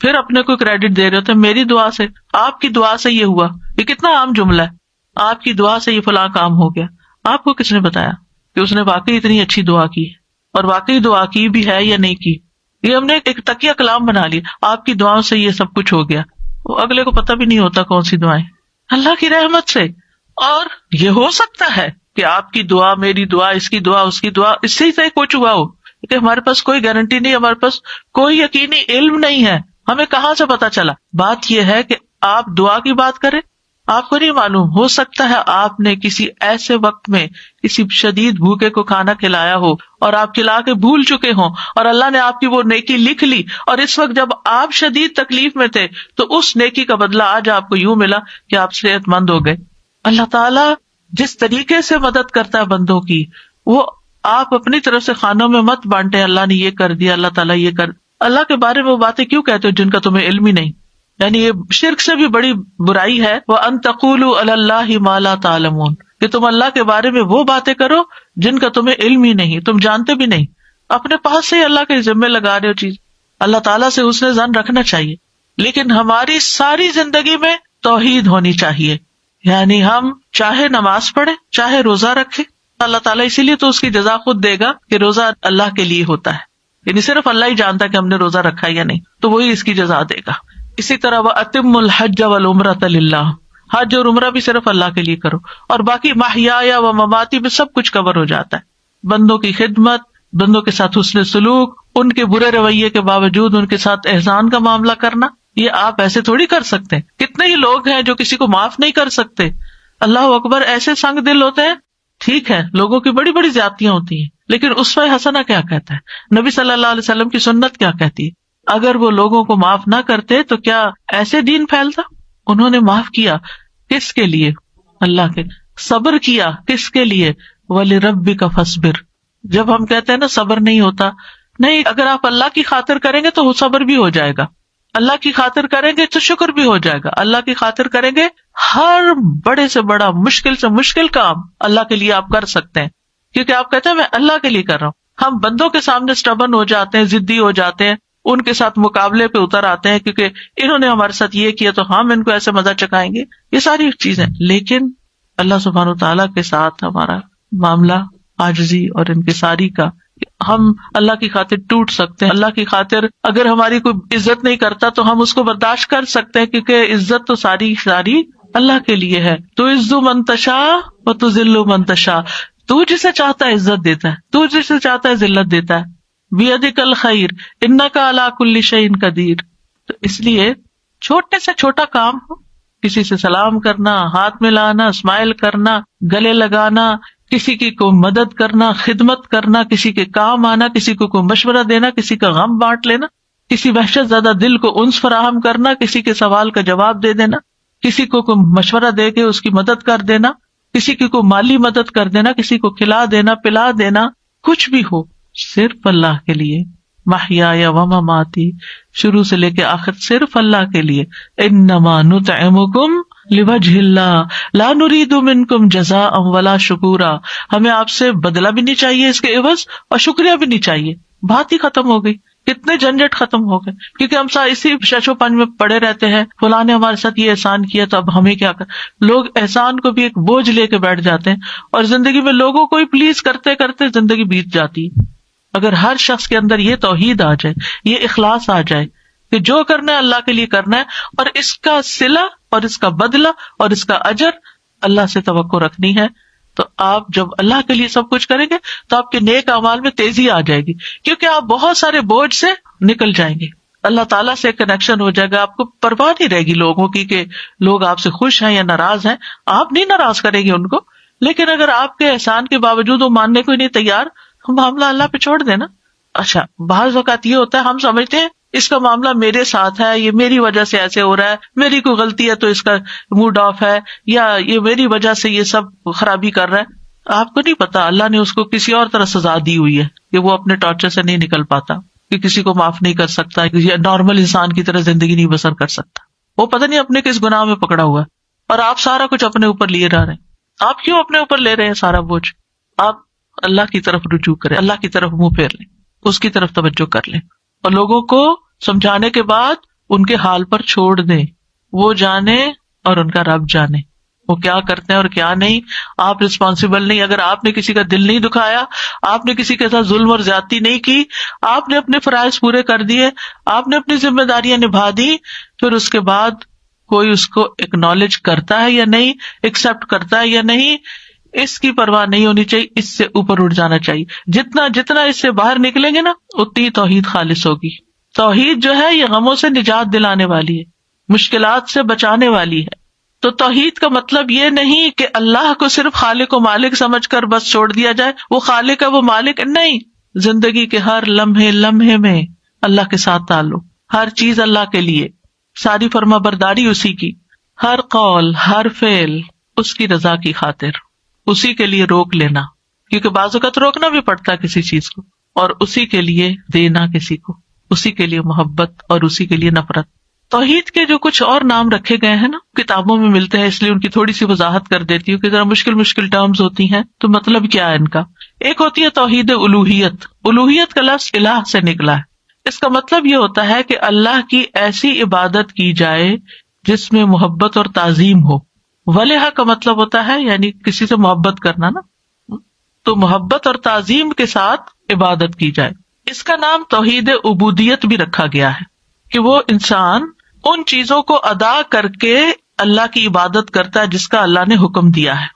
A: پھر اپنے کو کریڈٹ دے رہے ہوتے ہیں، میری دعا سے، آپ کی دعا سے یہ ہوا. یہ کتنا عام جملہ ہے، آپ کی دعا سے یہ فلاں کام ہو گیا. آپ کو کس نے بتایا کہ اس نے واقعی اتنی اچھی دعا کی، اور واقعی دعا کی بھی ہے یا نہیں کی؟ یہ ہم نے ایک تکیہ کلام بنا لیا، آپ کی دعاؤں سے یہ سب کچھ ہو گیا. وہ اگلے کو پتہ بھی نہیں ہوتا کون سی دعائیں، اللہ کی رحمت سے. اور یہ ہو سکتا ہے کہ آپ کی دعا، میری دعا، اس کی دعا، اس کی دعا، اس سے کچھ ہوا ہو، کہ ہمارے پاس کوئی گارنٹی نہیں، ہمارے پاس کوئی یقینی علم نہیں ہے، ہمیں کہاں سے پتا چلا. بات یہ ہے کہ آپ دعا کی بات کریں، آپ کو نہیں معلوم، ہو سکتا ہے آپ نے کسی ایسے وقت میں کسی شدید بھوکے کو کھانا کھلایا ہو، اور آپ کھلا کے بھول چکے ہوں، اور اللہ نے آپ کی وہ نیکی لکھ لی، اور اس وقت جب آپ شدید تکلیف میں تھے تو اس نیکی کا بدلہ آج آپ کو یوں ملا کہ آپ صحت مند ہو گئے. اللہ تعالیٰ جس طریقے سے مدد کرتا ہے بندوں کی، وہ آپ اپنی طرف سے خانوں میں مت بانٹے، اللہ نے یہ کر دیا، اللہ تعالیٰ یہ کر. اللہ کے بارے میں وہ باتیں کیوں کہتے ہو جن کا تمہیں علم ہی نہیں؟ یعنی یہ شرک سے بھی بڑی برائی ہے. وَأَن تَقُولُوا عَلَى اللَّهِ مَا لَا تَعْلَمُونَ، کہ تم اللہ کے بارے میں وہ باتیں کرو جن کا تمہیں علم ہی نہیں، تم جانتے بھی نہیں، اپنے پاس سے ہی اللہ کے ذمے لگا رہے ہو چیز. اللہ تعالیٰ سے حسن ظن رکھنا چاہیے، لیکن ہماری ساری زندگی میں توحید ہونی چاہیے. یعنی ہم چاہے نماز پڑھیں، چاہے روزہ رکھیں، اللہ تعالیٰ اسی لیے تو اس کی جزا خود دے گا کہ روزہ اللہ کے لیے ہوتا ہے، یعنی صرف اللہ ہی جانتا کہ ہم نے روزہ رکھا یا نہیں، تو وہی اس کی جزا دے گا. اسی طرح وَأَتِمُّ الْحَجَّ وَالْعُمْرَةَ لِلَّهِ، حج اور عمرہ بھی صرف اللہ کے لیے کرو، اور باقی محیایا و مماتی میں سب کچھ کور ہو جاتا ہے. بندوں کی خدمت، بندوں کے ساتھ حسن سلوک، ان کے برے رویے کے باوجود ان کے ساتھ احسان کا معاملہ کرنا، یہ آپ ایسے تھوڑی کر سکتے ہیں. کتنے ہی لوگ ہیں جو کسی کو معاف نہیں کر سکتے. اللہ اکبر، ایسے سنگ دل ہوتے ہیں. ٹھیک ہے، لوگوں کی بڑی بڑی زیادتیاں ہوتی ہیں، لیکن اسوہ حسنہ کیا کہتا ہے، نبی صلی اللہ علیہ وسلم کی سنت کیا کہتی ہے؟ اگر وہ لوگوں کو معاف نہ کرتے تو کیا ایسے دین پھیلتا؟ انہوں نے معاف کیا، کس کے لیے؟ اللہ کے. صبر کیا، کس کے لیے؟ وَلِرَبِّكَ فَاصْبِرْ. جب ہم کہتے ہیں نا صبر نہیں ہوتا، نہیں، اگر آپ اللہ کی خاطر کریں گے تو صبر بھی ہو جائے گا، اللہ کی خاطر کریں گے تو شکر بھی ہو جائے گا، اللہ کی خاطر کریں گے ہر بڑے سے بڑا، مشکل سے مشکل کام اللہ کے لیے آپ کر سکتے ہیں، کیونکہ آپ کہتے ہیں میں اللہ کے لیے کر رہا ہوں. ہم بندوں کے سامنے اسٹبن ہو جاتے ہیں، ضدی ہو جاتے ہیں، ان کے ساتھ مقابلے پہ اتر آتے ہیں کیونکہ انہوں نے ہمارے ساتھ یہ کیا تو ہم ان کو ایسے مزہ چکھائیں گے، یہ ساری چیزیں. لیکن اللہ سبحانہ وتعالیٰ کے ساتھ ہمارا معاملہ عاجزی اور انکساری کا، ہم اللہ کی خاطر ٹوٹ سکتے ہیں. اللہ کی خاطر اگر ہماری کوئی عزت نہیں کرتا تو ہم اس کو برداشت کر سکتے ہیں، کیونکہ عزت تو ساری اللہ کے لیے ہے. تو عز من تشاء و تذل من تشاء، تو جسے چاہتا ہے عزت دیتا ہے، تو جسے چاہتا ہے ذلت دیتا ہے. بیدک الخیر انک علی کل شیء قدیر. تو اس لیے چھوٹے سے چھوٹا کام ہو، کسی سے سلام کرنا، ہاتھ ملانا، اسمائل کرنا، گلے لگانا، کسی کی کو مدد کرنا، خدمت کرنا، کسی کے کام آنا، کسی کو کوئی مشورہ دینا، کسی کا غم بانٹ لینا، کسی وحشت زدہ دل کو انس فراہم کرنا، کسی کے سوال کا جواب دے دینا، کسی کو کوئی مشورہ دے کے اس کی مدد کر دینا، کسی کی کوئی مالی مدد کر دینا، کسی کو کھلا دینا پلا دینا، کچھ بھی ہو صرف اللہ کے لیے. محیایا و مماتی، شروع سے لے کے آخر صرف اللہ کے لیے. انما نطعمکم لوجہ اللہ لا نرید منکم جزاء ولا شکورا. ہمیں آپ سے بدلہ بھی نہیں چاہیے اس کے عوض، اور شکریہ بھی نہیں چاہیے. بات ہی ختم ہو گئی، کتنے جھنجٹ ختم ہو گئے. کیونکہ ہم اسی شش و پنج میں پڑے رہتے ہیں، فلاں نے ہمارے ساتھ یہ احسان کیا تو اب ہمیں کیا کر. لوگ احسان کو بھی ایک بوجھ لے کے بیٹھ جاتے ہیں، اور زندگی میں لوگوں کو ہی پلیز کرتے کرتے زندگی بیت جاتی. اگر ہر شخص کے اندر یہ توحید آ جائے، یہ اخلاص آ جائے کہ جو کرنا ہے اللہ کے لیے کرنا ہے، اور اس کا صلہ اور اس کا بدلہ اور اس کا اجر اللہ سے توقع رکھنی ہے، تو آپ جب اللہ کے لیے سب کچھ کریں گے تو آپ کے نیک اعمال میں تیزی آ جائے گی، کیونکہ آپ بہت سارے بوجھ سے نکل جائیں گے. اللہ تعالیٰ سے کنیکشن ہو جائے گا، آپ کو پرواہ نہیں رہے گی لوگوں کی کہ لوگ آپ سے خوش ہیں یا ناراض ہیں. آپ نہیں ناراض کریں گے ان کو، لیکن اگر آپ کے احسان کے باوجود وہ ماننے کو ہی نہیں تیار، معاملہ اللہ پہ چھوڑ دینا. اچھا، بعض اوقات یہ ہوتا ہے ہم سمجھتے ہیں اس کا معاملہ میرے ساتھ ہے، یہ میری وجہ سے ایسے ہو رہا ہے، میری کوئی غلطی ہے تو اس کا موڈ آف ہے، یا یہ میری وجہ سے یہ سب خرابی کر رہا ہے. آپ کو نہیں پتا اللہ نے اس کو کسی اور طرح سزا دی ہوئی ہے کہ وہ اپنے ٹارچر سے نہیں نکل پاتا، کہ کسی کو معاف نہیں کر سکتا، یا نارمل انسان کی طرح زندگی نہیں بسر کر سکتا. وہ پتہ نہیں اپنے کس گناہ میں پکڑا ہوا ہے، اور آپ سارا کچھ اپنے اوپر لیے رہ رہے ہیں. آپ کیوں اپنے اوپر لے رہے ہیں سارا بوجھ؟ آپ اللہ کی طرف رجوع کریں، اللہ کی طرف منہ پھیر لیں، اس کی طرف توجہ کر لیں، اور لوگوں کو سمجھانے کے بعد ان کے حال پر چھوڑ دیں. وہ جانے اور ان کا رب جانے وہ کیا کرتے ہیں اور کیا نہیں. آپ رسپانسبل نہیں. اگر آپ نے کسی کا دل نہیں دکھایا، آپ نے کسی کے ساتھ ظلم اور زیادتی نہیں کی، آپ نے اپنے فرائض پورے کر دیے، آپ نے اپنی ذمہ داریاں نبھا دی، پھر اس کے بعد کوئی اس کو اکنالج کرتا ہے یا نہیں، ایکسپٹ کرتا ہے یا نہیں، اس کی پرواہ نہیں ہونی چاہیے. اس سے اوپر اٹھ جانا چاہیے. جتنا اس سے باہر نکلیں گے نا، اتنی توحید خالص ہوگی. توحید جو ہے یہ غموں سے نجات دلانے والی ہے، مشکلات سے بچانے والی ہے. تو توحید کا مطلب یہ نہیں کہ اللہ کو صرف خالق و مالک سمجھ کر بس چھوڑ دیا جائے، وہ خالق ہے وہ مالک نہیں. زندگی کے ہر لمحے میں اللہ کے ساتھ تعلق، ہر چیز اللہ کے لیے، ساری فرما برداری اسی کی، ہر قول ہر فعل اس کی رضا کی خاطر، اسی کے لیے روک لینا، کیونکہ بعض اوقات روکنا بھی پڑتا ہے کسی چیز کو، اور اسی کے لیے دینا کسی کو، اسی کے لیے محبت اور اسی کے لیے نفرت. توحید کے جو کچھ اور نام رکھے گئے ہیں نا، کتابوں میں ملتے ہیں، اس لیے ان کی تھوڑی سی وضاحت کر دیتی ہوں کہ ذرا مشکل ٹرمز ہوتی ہیں تو مطلب کیا ہے ان کا. ایک ہوتی ہے توحید الوہیت. الوہیت کا لفظ الہ سے نکلا ہے. اس کا مطلب یہ ہوتا ہے کہ اللہ کی ایسی عبادت کی جائے جس میں محبت اور تعظیم ہو. ولہ کا مطلب ہوتا ہے یعنی کسی سے محبت کرنا نا، تو محبت اور تعظیم کے ساتھ عبادت کی جائے. اس کا نام توحید عبودیت بھی رکھا گیا ہے کہ وہ انسان ان چیزوں کو ادا کر کے اللہ کی عبادت کرتا ہے جس کا اللہ نے حکم دیا ہے،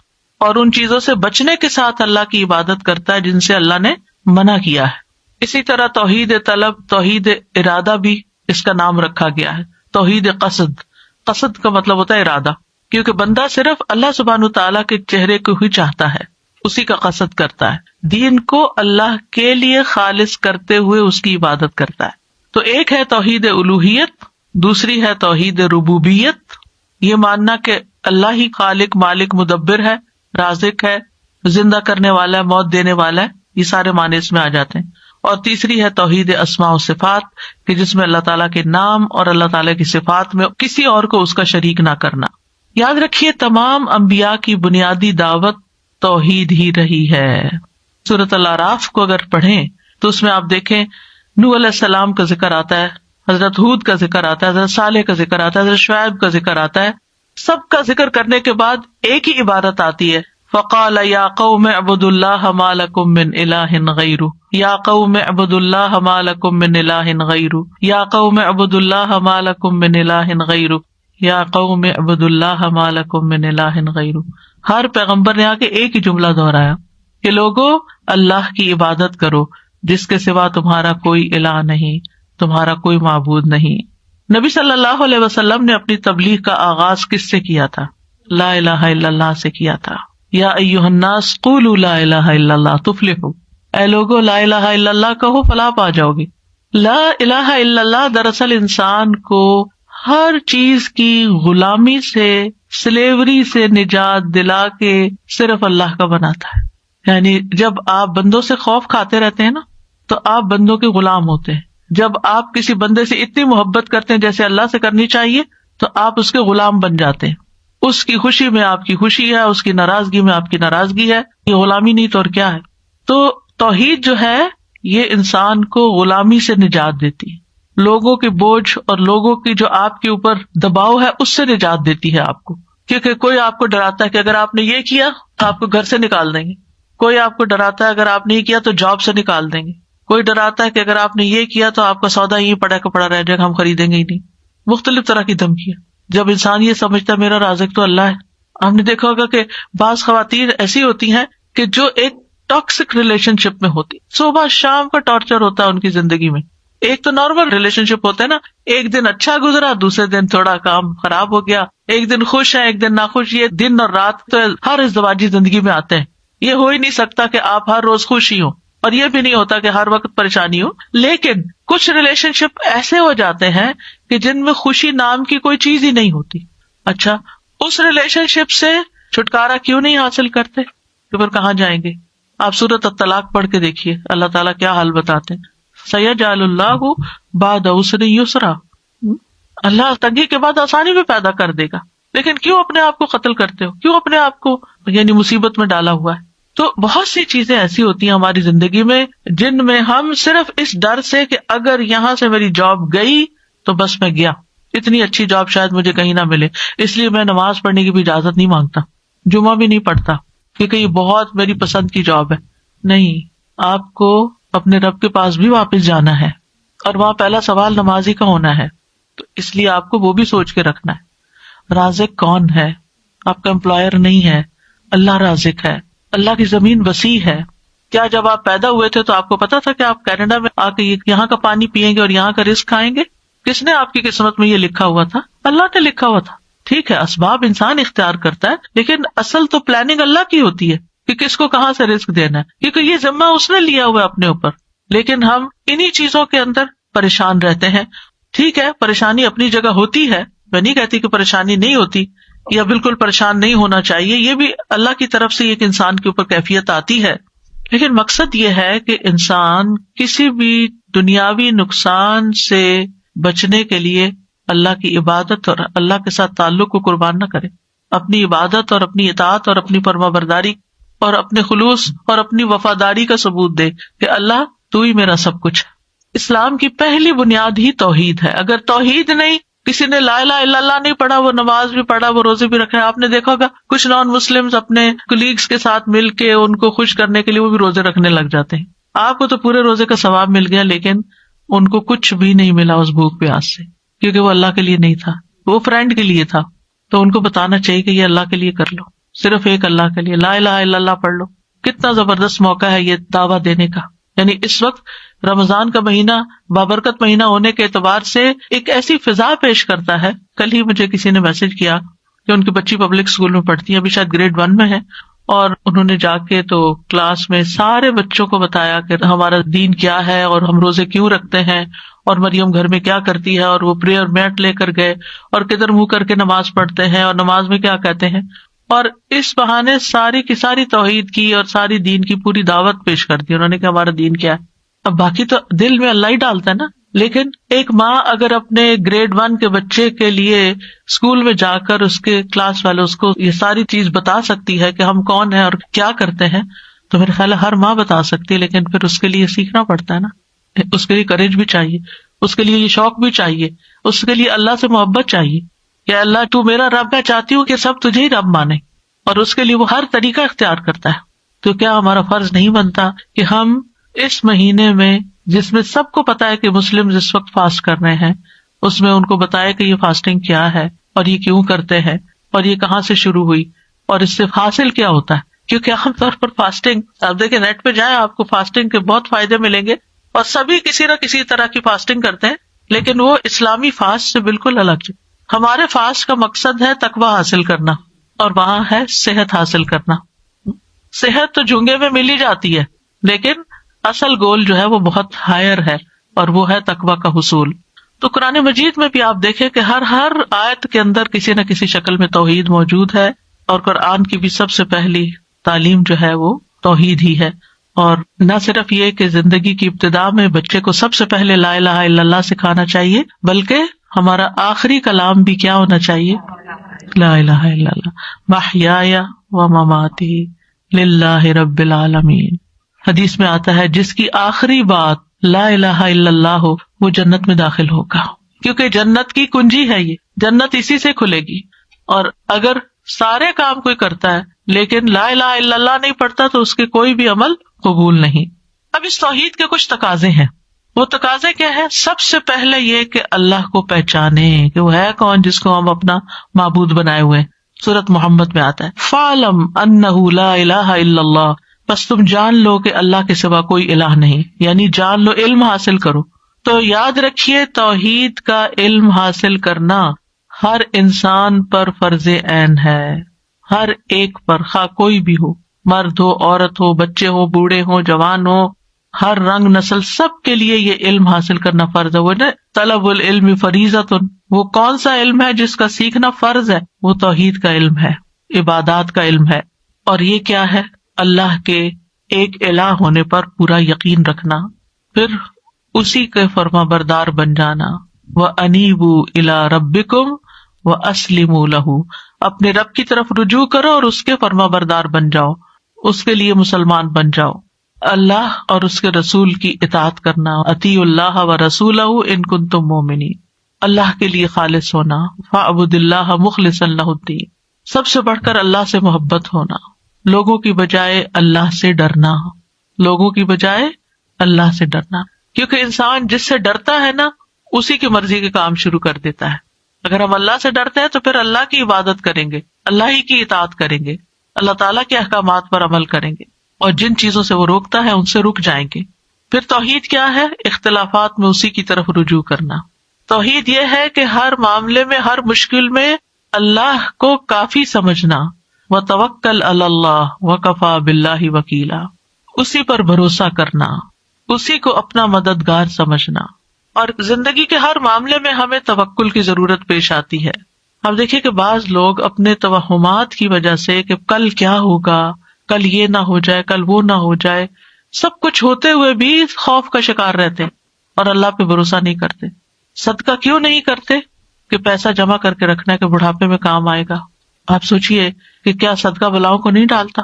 A: اور ان چیزوں سے بچنے کے ساتھ اللہ کی عبادت کرتا ہے جن سے اللہ نے منع کیا ہے. اسی طرح توحید طلب، توحید ارادہ بھی اس کا نام رکھا گیا ہے. توحید قصد، قصد کا مطلب ہوتا ہے ارادہ، کیونکہ بندہ صرف اللہ سبحانہ تعالیٰ کے چہرے کو ہی چاہتا ہے، اسی کا قصد کرتا ہے، دین کو اللہ کے لیے خالص کرتے ہوئے اس کی عبادت کرتا ہے. تو ایک ہے توحید الوہیت، دوسری ہے توحید ربوبیت. یہ ماننا کہ اللہ ہی خالق مالک مدبر ہے، رازق ہے، زندہ کرنے والا ہے، موت دینے والا ہے، یہ سارے معنی اس میں آ جاتے ہیں. اور تیسری ہے توحید اسماء و صفات، کہ جس میں اللہ تعالیٰ کے نام اور اللہ تعالیٰ کی صفات میں کسی اور کو اس کا شریک نہ کرنا. یاد رکھیے تمام انبیاء کی بنیادی دعوت توحید ہی رہی ہے. سورۃ الاعراف کو اگر پڑھیں تو اس میں آپ دیکھیں نوح علیہ السلام کا ذکر آتا ہے، حضرت ہود کا ذکر آتا ہے، حضرت صالح کا ذکر آتا ہے، حضرت شعیب کا ذکر آتا ہے. سب کا ذکر کرنے کے بعد ایک ہی عبارت آتی ہے، فقال یا قوم اعبدوا اللہ ما لکم من الہ غیرہ، یا قوم اعبدوا اللہ ما لکم من الہ غیرہ، یا قوم اعبدوا اللہ ما لکم من الہ غیرہ، یا قوم اعبدوا اللہ ما لکم من الہ غیرہ. ہر پیغمبر نے آ کے ایک ہی جملہ دہرایا کہ لوگوں اللہ کی عبادت کرو جس کے سوا تمہارا کوئی الہ نہیں، تمہارا کوئی معبود نہیں. نبی صلی اللہ علیہ وسلم نے اپنی تبلیغ کا آغاز کس سے کیا تھا؟ لا الہ الا اللہ سے کیا تھا. یا ایھا الناس قولوا لا الہ الا اللہ تفلحوا، اے لوگو لا الہ الا اللہ کہو فلاح پا جاؤ گے. لا الہ الا اللہ دراصل انسان کو ہر چیز کی غلامی سے، سلیوری سے نجات دلا کے صرف اللہ کا بناتا ہے. یعنی جب آپ بندوں سے خوف کھاتے رہتے ہیں نا تو آپ بندوں کے غلام ہوتے ہیں. جب آپ کسی بندے سے اتنی محبت کرتے ہیں جیسے اللہ سے کرنی چاہیے تو آپ اس کے غلام بن جاتے ہیں. اس کی خوشی میں آپ کی خوشی ہے، اس کی ناراضگی میں آپ کی ناراضگی ہے. یہ غلامی نہیں تو اور کیا ہے. تو توحید جو ہے یہ انسان کو غلامی سے نجات دیتی ہے، لوگوں کے بوجھ اور لوگوں کی جو آپ کے اوپر دباؤ ہے اس سے نجات دیتی ہے آپ کو. کیونکہ کوئی آپ کو ڈراتا ہے کہ اگر آپ نے یہ کیا تو آپ کو گھر سے نکال دیں گے. کوئی آپ کو ڈراتا ہے اگر آپ نے یہ کیا تو جاب سے نکال دیں گے. کوئی ڈراتا ہے کہ اگر آپ نے یہ کیا تو آپ کا سودا یہ پڑا کا پڑا رہ جائے گا، ہم خریدیں گے ہی نہیں. مختلف طرح کی دھمکیاں. جب انسان یہ سمجھتا ہے میرا رازق تو اللہ ہے. آپ نے دیکھا ہوگا کہ بعض خواتین ایسی ہوتی ہیں کہ جو ایک ٹاکسک ریلیشن شپ میں ہوتی، صبح شام کا ٹارچر ہوتا ہے ان کی زندگی میں. ایک تو نارمل ریلیشن شپ ہوتا ہے نا، ایک دن اچھا گزرا، دوسرے دن تھوڑا کام خراب ہو گیا، ایک دن خوش ہے ایک دن ناخوش. یہ دن اور رات تو ہر ازدواجی زندگی میں آتے ہیں. یہ ہو ہی نہیں سکتا کہ آپ ہر روز خوش ہی ہوں، اور یہ بھی نہیں ہوتا کہ ہر وقت پریشانی ہو. لیکن کچھ ریلیشن شپ ایسے ہو جاتے ہیں کہ جن میں خوشی نام کی کوئی چیز ہی نہیں ہوتی. اچھا، اس ریلیشن شپ سے چھٹکارا کیوں نہیں حاصل کرتے کہ پھر کہاں جائیں گے؟ آپ سورۃ الطلاق پڑھ کے دیکھیے اللہ تعالیٰ کیا حال بتاتے ہیں. سیجعل اللہ بعد عسر یسرا، اللہ تنگی کے بعد آسانی بھی پیدا کر دے گا. لیکن کیوں اپنے آپ کو قتل کرتے ہو؟ کیوں اپنے آپ کو یعنی مصیبت میں ڈالا ہوا ہے؟ تو بہت سی چیزیں ایسی ہوتی ہیں ہماری زندگی میں جن میں ہم صرف اس ڈر سے کہ اگر یہاں سے میری جاب گئی تو بس میں گیا، اتنی اچھی جاب شاید مجھے کہیں نہ ملے، اس لیے میں نماز پڑھنے کی بھی اجازت نہیں مانگتا، جمعہ بھی نہیں پڑھتا کیونکہ یہ بہت میری پسند کی جاب ہے. نہیں، آپ کو اپنے رب کے پاس بھی واپس جانا ہے اور وہاں پہلا سوال نمازی کا ہونا ہے. تو اس لیے آپ کو وہ بھی سوچ کے رکھنا ہے رازق کون ہے. آپ کا امپلائر نہیں ہے، اللہ رازق ہے. اللہ کی زمین وسیع ہے. کیا جب آپ پیدا ہوئے تھے تو آپ کو پتا تھا کہ آپ کینیڈا میں آ کے یہاں کا پانی پیئیں گے اور یہاں کا رزق کھائیں گے؟ کس نے آپ کی قسمت میں یہ لکھا ہوا تھا؟ اللہ نے لکھا ہوا تھا. ٹھیک ہے، اسباب انسان اختیار کرتا ہے لیکن اصل تو پلاننگ اللہ کی ہوتی ہے کہ کس کو کہاں سے رزق دینا ہے، کیونکہ یہ ذمہ اس نے لیا ہوا ہے اپنے اوپر. لیکن ہم انہی چیزوں کے اندر پریشان رہتے ہیں. ٹھیک ہے، پریشانی اپنی جگہ ہوتی ہے، میں نہیں کہتی کہ پریشانی نہیں ہوتی یا بالکل پریشان نہیں ہونا چاہیے، یہ بھی اللہ کی طرف سے ایک انسان کے اوپر کیفیت آتی ہے. لیکن مقصد یہ ہے کہ انسان کسی بھی دنیاوی نقصان سے بچنے کے لیے اللہ کی عبادت اور اللہ کے ساتھ تعلق کو قربان نہ کرے. اپنی عبادت اور اپنی اطاعت اور اپنی فرما برداری اور اپنے خلوص اور اپنی وفاداری کا ثبوت دے کہ اللہ تو ہی میرا سب کچھ ہے. اسلام کی پہلی بنیاد ہی توحید ہے. اگر توحید نہیں، کسی نے لا الہ الا اللہ نہیں پڑھا، وہ نماز بھی پڑھا، وہ روزے بھی رکھے. آپ نے دیکھا ہوگا کچھ نان مسلم اپنے کولیگز کے ساتھ مل کے ان کو خوش کرنے کے لیے وہ بھی روزے رکھنے لگ جاتے ہیں. آپ کو تو پورے روزے کا ثواب مل گیا لیکن ان کو کچھ بھی نہیں ملا اس بھوک پیاس سے، کیونکہ وہ اللہ کے لیے نہیں تھا، وہ فرینڈ کے لیے تھا. تو ان کو بتانا چاہیے کہ یہ اللہ کے لیے کر لو، صرف ایک اللہ کے لیے لا الہ الا اللہ پڑھ لو. کتنا زبردست موقع ہے یہ دعویٰ دینے کا. یعنی اس وقت رمضان کا مہینہ بابرکت مہینہ ہونے کے اعتبار سے ایک ایسی فضا پیش کرتا ہے. کل ہی مجھے کسی نے میسج کیا کہ ان کی بچی پبلک اسکول میں پڑھتی ہے، ابھی شاید گریڈ 1 میں ہے، اور انہوں نے جا کے تو کلاس میں سارے بچوں کو بتایا کہ ہمارا دین کیا ہے اور ہم روزے کیوں رکھتے ہیں اور مریم گھر میں کیا کرتی ہے، اور وہ پریئر میٹ لے کر گئے اور کدھر منہ کر کے نماز پڑھتے ہیں اور نماز میں کیا کہتے ہیں. اور اس بہانے ساری کی ساری توحید کی اور ساری دین کی پوری دعوت پیش کر دی انہوں نے کہ ہمارا دین کیا ہے. اب باقی تو دل میں اللہ ہی ڈالتا ہے نا. لیکن ایک ماں اگر اپنے گریڈ 1 کے بچے کے لیے اسکول میں جا کر اس کے کلاس والے اس کو یہ ساری چیز بتا سکتی ہے کہ ہم کون ہیں اور کیا کرتے ہیں، تو میرے خیال ہے ہر ماں بتا سکتی ہے. لیکن پھر اس کے لیے سیکھنا پڑتا ہے نا، اس کے لیے کریج بھی چاہیے، اس کے لیے یہ شوق بھی چاہیے، اس کے لیے اللہ سے محبت چاہیے کہ اللہ تو میرا رب ہے، چاہتی ہوں کہ سب تجھے ہی رب مانے، اور اس کے لیے وہ ہر طریقہ اختیار کرتا ہے. تو کیا ہمارا فرض نہیں بنتا کہ ہم اس مہینے میں جس میں سب کو پتا ہے کہ مسلم اس وقت فاسٹ کر رہے ہیں، اس میں ان کو بتائے کہ یہ فاسٹنگ کیا ہے اور یہ کیوں کرتے ہیں اور یہ کہاں سے شروع ہوئی اور اس سے حاصل کیا ہوتا ہے. کیونکہ عام طور پر فاسٹنگ آپ دیکھیں نیٹ پہ جائیں آپ کو فاسٹنگ کے بہت فائدے ملیں گے اور سبھی کسی نہ کسی طرح کی فاسٹنگ کرتے ہیں، لیکن وہ اسلامی فاسٹ سے بالکل الگ. ہمارے فاسٹ کا مقصد ہے تقویٰ حاصل کرنا اور وہاں ہے صحت حاصل کرنا. صحت تو جھنگے میں مل ہی جاتی ہے لیکن اصل گول جو ہے وہ بہت ہائر ہے. اور وہ ہے تقویٰ کا حصول. تو قرآن مجید میں بھی آپ دیکھیں کہ ہر آیت کے اندر کسی نہ کسی شکل میں توحید موجود ہے، اور قرآن کی بھی سب سے پہلی تعلیم جو ہے وہ توحید ہی ہے. اور نہ صرف یہ کہ زندگی کی ابتدا میں بچے کو سب سے پہلے لا الہ الا اللہ سکھانا چاہیے، بلکہ ہمارا آخری کلام بھی کیا ہونا چاہیے؟ لا الہ الا اللہ. محیایا و مماتی للہ رب العالمین. حدیث میں آتا ہے جس کی آخری بات لا الہ الا اللہ ہو وہ جنت میں داخل ہوگا، کیونکہ جنت کی کنجی ہے یہ، جنت اسی سے کھلے گی. اور اگر سارے کام کوئی کرتا ہے لیکن لا الہ الا اللہ نہیں پڑھتا تو اس کے کوئی بھی عمل قبول نہیں. اب اس توحید کے کچھ تقاضے ہیں. وہ تقاضے کیا ہے؟ سب سے پہلے یہ کہ اللہ کو پہچانے کہ وہ ہے کون جس کو ہم اپنا معبود بنائے ہوئے. سورۃ محمد میں آتا ہے فَاعْلَمْ أَنَّهُ لَا إِلَٰهَ إِلَّا اللَّهُ، بس تم جان لو کہ اللہ کے سوا کوئی الہ نہیں، یعنی جان لو، علم حاصل کرو. تو یاد رکھیے توحید کا علم حاصل کرنا ہر انسان پر فرض عین ہے، ہر ایک پر، خواہ کوئی بھی ہو، مرد ہو، عورت ہو، بچے ہو، بوڑھے ہو، جوان ہو، ہر رنگ نسل، سب کے لیے یہ علم حاصل کرنا فرض ہے. وہ نا طلب العلم فریضۃ، وہ کون سا علم ہے جس کا سیکھنا فرض ہے؟ وہ توحید کا علم ہے، عبادات کا علم ہے. اور یہ کیا ہے؟ اللہ کے ایک الہ ہونے پر پورا یقین رکھنا، پھر اسی کے فرما بردار بن جانا. وَأَنِيبُوا إِلَىٰ رَبِّكُمْ وَأَسْلِمُوا لَهُ، اپنے رب کی طرف رجوع کرو اور اس کے فرما بردار بن جاؤ، اس کے لیے مسلمان بن جاؤ. اللہ اور اس کے رسول کی اطاعت کرنا، اطیعوا اللہ ورسولہ ان کنتم مؤمنین، اللہ کے لیے خالص ہونا. فاعبد اللہ مخلصا لہ الدین، سب سے بڑھ کر اللہ سے محبت ہونا، لوگوں کی بجائے اللہ سے ڈرنا، لوگوں کی بجائے اللہ سے ڈرنا. کیونکہ انسان جس سے ڈرتا ہے نا اسی کی مرضی کے کام شروع کر دیتا ہے. اگر ہم اللہ سے ڈرتے ہیں تو پھر اللہ کی عبادت کریں گے، اللہ ہی کی اطاعت کریں گے، اللہ تعالیٰ کے احکامات پر عمل کریں گے، اور جن چیزوں سے وہ روکتا ہے ان سے رک جائیں گے. پھر توحید کیا ہے؟ اختلافات میں اسی کی طرف رجوع کرنا. توحید یہ ہے کہ ہر معاملے میں، ہر مشکل میں اللہ کو کافی سمجھنا. وَتَوَكَّلْ عَلَى اللَّهِ وَكَفَى بِاللَّهِ وَكِيلًا، اسی پر بھروسہ کرنا، اسی کو اپنا مددگار سمجھنا. اور زندگی کے ہر معاملے میں ہمیں توکل کی ضرورت پیش آتی ہے. اب دیکھیے کہ بعض لوگ اپنے توہمات کی وجہ سے کہ کل کیا ہوگا، کل یہ نہ ہو جائے، کل وہ نہ ہو جائے، سب کچھ ہوتے ہوئے بھی خوف کا شکار رہتے اور اللہ پہ بھروسہ نہیں کرتے. صدقہ کیوں نہیں کرتے؟ کہ پیسہ جمع کر کے رکھنا ہے کہ بڑھاپے میں کام آئے گا. آپ سوچئے کہ کیا صدقہ بلاؤں کو نہیں ڈالتا؟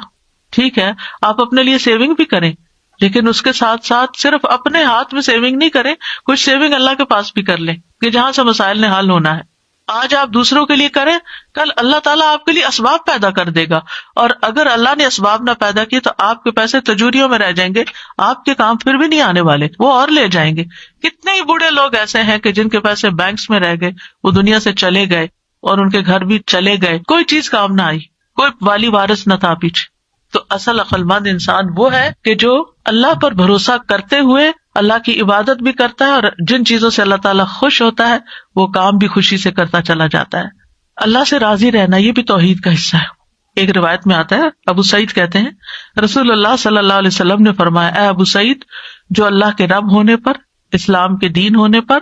A: ٹھیک ہے آپ اپنے لیے سیونگ بھی کریں، لیکن اس کے ساتھ ساتھ صرف اپنے ہاتھ میں سیونگ نہیں کریں، کچھ سیونگ اللہ کے پاس بھی کر لیں کہ جہاں سے مسائل نے حل ہونا ہے. آج آپ دوسروں کے لیے کریں، کل اللہ تعالیٰ آپ کے لیے اسباب پیدا کر دے گا، اور اگر اللہ نے اسباب نہ پیدا کیے تو آپ کے پیسے تجوریوں میں رہ جائیں گے، آپ کے کام پھر بھی نہیں آنے والے، وہ اور لے جائیں گے. کتنے ہی بوڑھے لوگ ایسے ہیں کہ جن کے پیسے بینکس میں رہ گئے، وہ دنیا سے چلے گئے اور ان کے گھر بھی چلے گئے، کوئی چیز کام نہ آئی، کوئی والی وارث نہ تھا پیچھے. تو اصل عقل مند انسان وہ ہے کہ جو اللہ پر بھروسہ کرتے ہوئے اللہ کی عبادت بھی کرتا ہے، اور جن چیزوں سے اللہ تعالیٰ خوش ہوتا ہے وہ کام بھی خوشی سے کرتا چلا جاتا ہے. اللہ سے راضی رہنا یہ بھی توحید کا حصہ ہے. ایک روایت میں آتا ہے، ابو سعید کہتے ہیں رسول اللہ صلی اللہ علیہ وسلم نے فرمایا، اے ابو سعید، جو اللہ کے رب ہونے پر، اسلام کے دین ہونے پر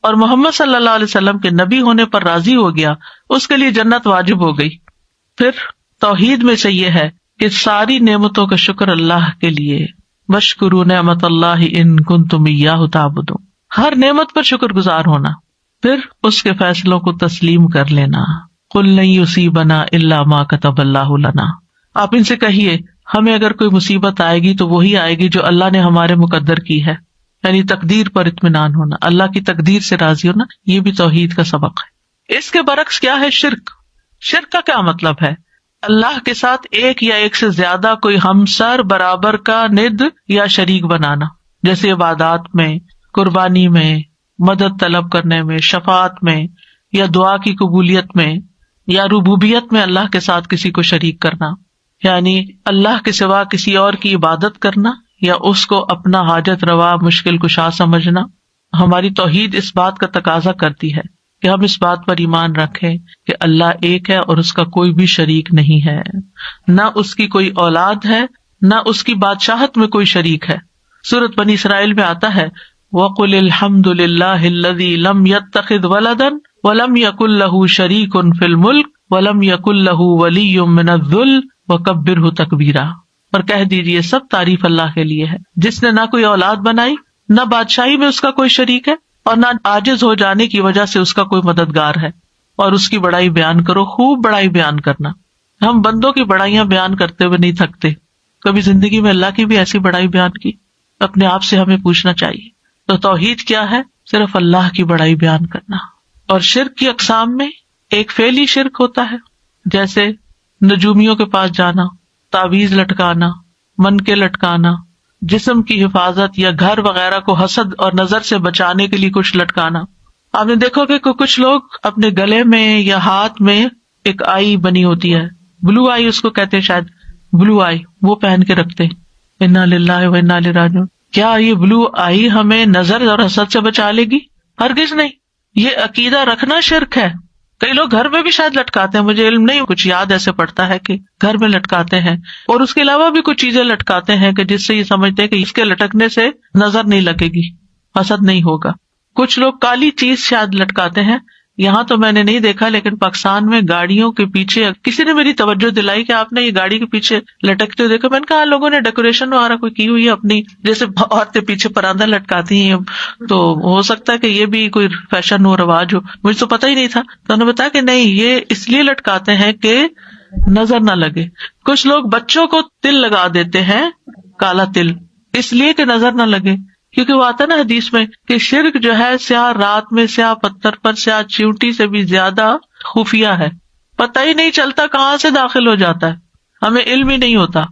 A: اور محمد صلی اللہ علیہ وسلم کے نبی ہونے پر راضی ہو گیا، اس کے لیے جنت واجب ہو گئی. پھر توحید میں سے یہ ہے کہ ساری نعمتوں کا شکر اللہ کے لیے، واشکروا نعمت اللہ ان کنتم ایاہ تعبدون، ہر نعمت پر شکر گزار ہونا. پھر اس کے فیصلوں کو تسلیم کر لینا. قل لن یصیبنا الا ما کتب اللہ لنا، آپ ان سے کہیے ہمیں اگر کوئی مصیبت آئے گی تو وہی آئے گی جو اللہ نے ہمارے مقدر کی ہے. یعنی تقدیر پر اطمینان ہونا، اللہ کی تقدیر سے راضی ہونا، یہ بھی توحید کا سبق ہے. اس کے برعکس کیا ہے؟ شرک. شرک کا کیا مطلب ہے؟ اللہ کے ساتھ ایک یا ایک سے زیادہ کوئی ہمسر برابر کا ند یا شریک بنانا، جیسے عبادات میں، قربانی میں، مدد طلب کرنے میں، شفاعت میں، یا دعا کی قبولیت میں، یا ربوبیت میں اللہ کے ساتھ کسی کو شریک کرنا. یعنی اللہ کے سوا کسی اور کی عبادت کرنا یا اس کو اپنا حاجت روا مشکل کشا سمجھنا. ہماری توحید اس بات کا تقاضا کرتی ہے کہ ہم اس بات پر ایمان رکھیں کہ اللہ ایک ہے اور اس کا کوئی بھی شریک نہیں ہے، نہ اس کی کوئی اولاد ہے، نہ اس کی بادشاہت میں کوئی شریک ہے. سورۃ بنی اسرائیل میں آتا ہے وَقُلِ الْحَمْدُ لِلَّهِ الَّذِي لَمْ يَتَّخِذْ وَلَدًا وَلَمْ يَكُنْ لَهُ شَرِيكٌ فِي الْمُلْكِ وَلَمْ يَكُنْ لَهُ وَلِيٌّ مِّنَ الذُّلِّ وَكَبِّرْهُ تَكْبِيرًا۔ اور کہہ دیجیے سب تعریف اللہ کے لیے ہے، جس نے نہ کوئی اولاد بنائی، نہ بادشاہی میں اس کا کوئی شریک ہے، اور نہ عاجز ہو جانے کی وجہ سے اس کا کوئی مددگار ہے، اور اس کی بڑائی بیان کرو، خوب بڑائی بیان کرنا۔ ہم بندوں کی بڑائیاں بیان کرتے ہوئے نہیں تھکتے، کبھی زندگی میں اللہ کی بھی ایسی بڑائی بیان کی؟ اپنے آپ سے ہمیں پوچھنا چاہیے۔ تو توحید کیا ہے؟ صرف اللہ کی بڑائی بیان کرنا۔ اور شرک کی اقسام میں ایک فعلی شرک ہوتا ہے، جیسے نجومیوں کے پاس جانا، تعویذ لٹکانا، منکے لٹکانا، جسم کی حفاظت یا گھر وغیرہ کو حسد اور نظر سے بچانے کے لیے کچھ لٹکانا۔ آپ نے دیکھو کہ کچھ لوگ اپنے گلے میں یا ہاتھ میں ایک آئی بنی ہوتی ہے، بلو آئی اس کو کہتے ہیں، شاید بلو آئی، وہ پہن کے رکھتے ہیں۔ انا للہ و انا الیہ راجعون۔ کیا یہ بلو آئی ہمیں نظر اور حسد سے بچا لے گی؟ ہرگز نہیں۔ یہ عقیدہ رکھنا شرک ہے۔ کئی لوگ گھر میں بھی شاید لٹکاتے ہیں، مجھے علم نہیں، کچھ یاد ایسے پڑتا ہے کہ گھر میں لٹکاتے ہیں، اور اس کے علاوہ بھی کچھ چیزیں لٹکاتے ہیں کہ جس سے یہ سمجھتے ہیں کہ اس کے لٹکنے سے نظر نہیں لگے گی، حسد نہیں ہوگا۔ کچھ لوگ کالی چیز شاید لٹکاتے ہیں، یہاں تو میں نے نہیں دیکھا، لیکن پاکستان میں گاڑیوں کے پیچھے کسی نے میری توجہ دلائی کہ آپ نے یہ گاڑی کے پیچھے لٹکتے ہوئے دیکھا۔ میں نے کہا لوگوں نے ڈیکوریشن وغیرہ کوئی کی ہوئی ہے اپنی، جیسے عورتیں پیچھے پراندہ لٹکاتی ہیں، تو ہو سکتا ہے کہ یہ بھی کوئی فیشن ہو، رواج ہو، مجھے تو پتہ ہی نہیں تھا۔ تو انہوں نے بتایا کہ نہیں، یہ اس لیے لٹکاتے ہیں کہ نظر نہ لگے۔ کچھ لوگ بچوں کو تل لگا دیتے ہیں، کالا تل، اس لیے کہ نظر نہ لگے، کیونکہ وہ آتا نا حدیث میں کہ شرک جو ہے سیاہ رات میں سیاہ پتھر پر سیاہ چیونٹی سے بھی زیادہ خفیہ ہے، پتہ ہی نہیں چلتا کہاں سے داخل ہو جاتا ہے، ہمیں علم ہی نہیں ہوتا۔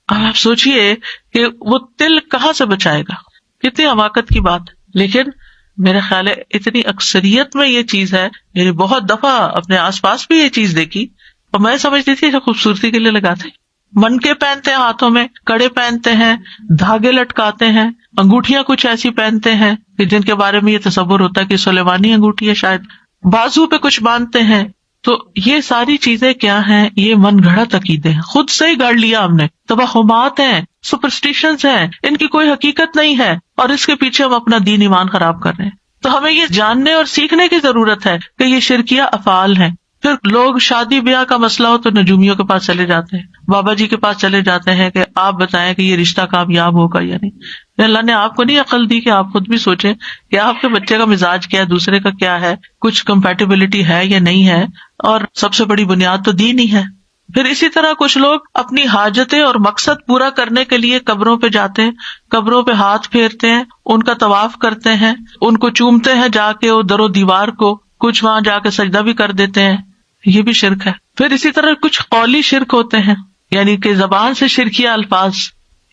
A: اب آپ سوچئے کہ وہ تل کہاں سے بچائے گا، کتنی حماقت کی بات۔ لیکن میرا خیال ہے اتنی اکثریت میں یہ چیز ہے، یعنی بہت دفعہ اپنے آس پاس بھی یہ چیز دیکھی، اور میں سمجھتی تھی کہ خوبصورتی کے لیے لگاتے ہیں۔ منکے پہنتے ہیں ہاتھوں میں، کڑے پہنتے ہیں، دھاگے لٹکاتے ہیں، انگوٹھیاں کچھ ایسی پہنتے ہیں کہ جن کے بارے میں یہ تصور ہوتا ہے کہ سلیمانی انگوٹھی ہے شاید، بازو پہ کچھ باندھتے ہیں۔ تو یہ ساری چیزیں کیا ہیں؟ یہ من گھڑت عقیدے ہیں، خود سے ہی گڑھ لیا ہم نے، توہمات ہیں، سپرسٹیشنز ہیں، ان کی کوئی حقیقت نہیں ہے، اور اس کے پیچھے ہم اپنا دین ایمان خراب کر رہے ہیں۔ تو ہمیں یہ جاننے اور سیکھنے کی ضرورت ہے کہ یہ شرکیہ افعال ہیں۔ پھر لوگ شادی بیاہ کا مسئلہ ہو تو نجومیوں کے پاس چلے جاتے ہیں، بابا جی کے پاس چلے جاتے ہیں کہ آپ بتائیں کہ یہ رشتہ کامیاب ہوگا یا نہیں۔ اللہ نے آپ کو نہیں عقل دی کہ آپ خود بھی سوچیں کہ آپ کے بچے کا مزاج کیا ہے، دوسرے کا کیا ہے، کچھ کمپیٹیبلٹی ہے یا نہیں ہے، اور سب سے بڑی بنیاد تو دین ہی ہے۔ پھر اسی طرح کچھ لوگ اپنی حاجتیں اور مقصد پورا کرنے کے لیے قبروں پہ جاتے ہیں، قبروں پہ ہاتھ پھیرتے ہیں، ان کا طواف کرتے ہیں، ان کو چومتے ہیں جا کے وہ در و دیوار کو، کچھ وہاں جا کے سجدہ بھی کر دیتے ہیں، یہ بھی شرک ہے۔ پھر اسی طرح کچھ قولی شرک ہوتے ہیں، یعنی کہ زبان سے شرکیہ الفاظ،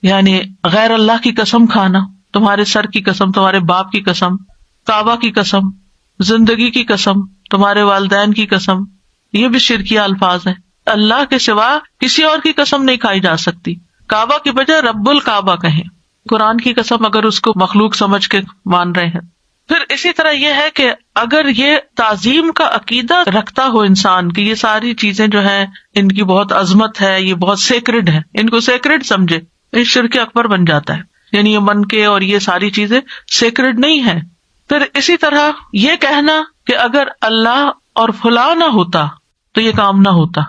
A: یعنی غیر اللہ کی قسم کھانا، تمہارے سر کی قسم، تمہارے باپ کی قسم، کعبہ کی قسم، زندگی کی قسم، تمہارے والدین کی قسم، یہ بھی شرکیہ الفاظ ہیں۔ اللہ کے سوا کسی اور کی قسم نہیں کھائی جا سکتی، کعبہ کی بجائے رب الکعبہ کہیں، قرآن کی قسم اگر اس کو مخلوق سمجھ کے مان رہے ہیں۔ پھر اسی طرح یہ ہے کہ اگر یہ تعظیم کا عقیدہ رکھتا ہو انسان کہ یہ ساری چیزیں جو ہیں ان کی بہت عظمت ہے، یہ بہت سیکرڈ ہے، ان کو سیکرڈ سمجھے، یہ شرک اکبر بن جاتا ہے، یعنی یہ من کے اور یہ ساری چیزیں سیکرڈ نہیں ہے۔ پھر اسی طرح یہ کہنا کہ اگر اللہ اور فلاں نہ ہوتا تو یہ کام نہ ہوتا،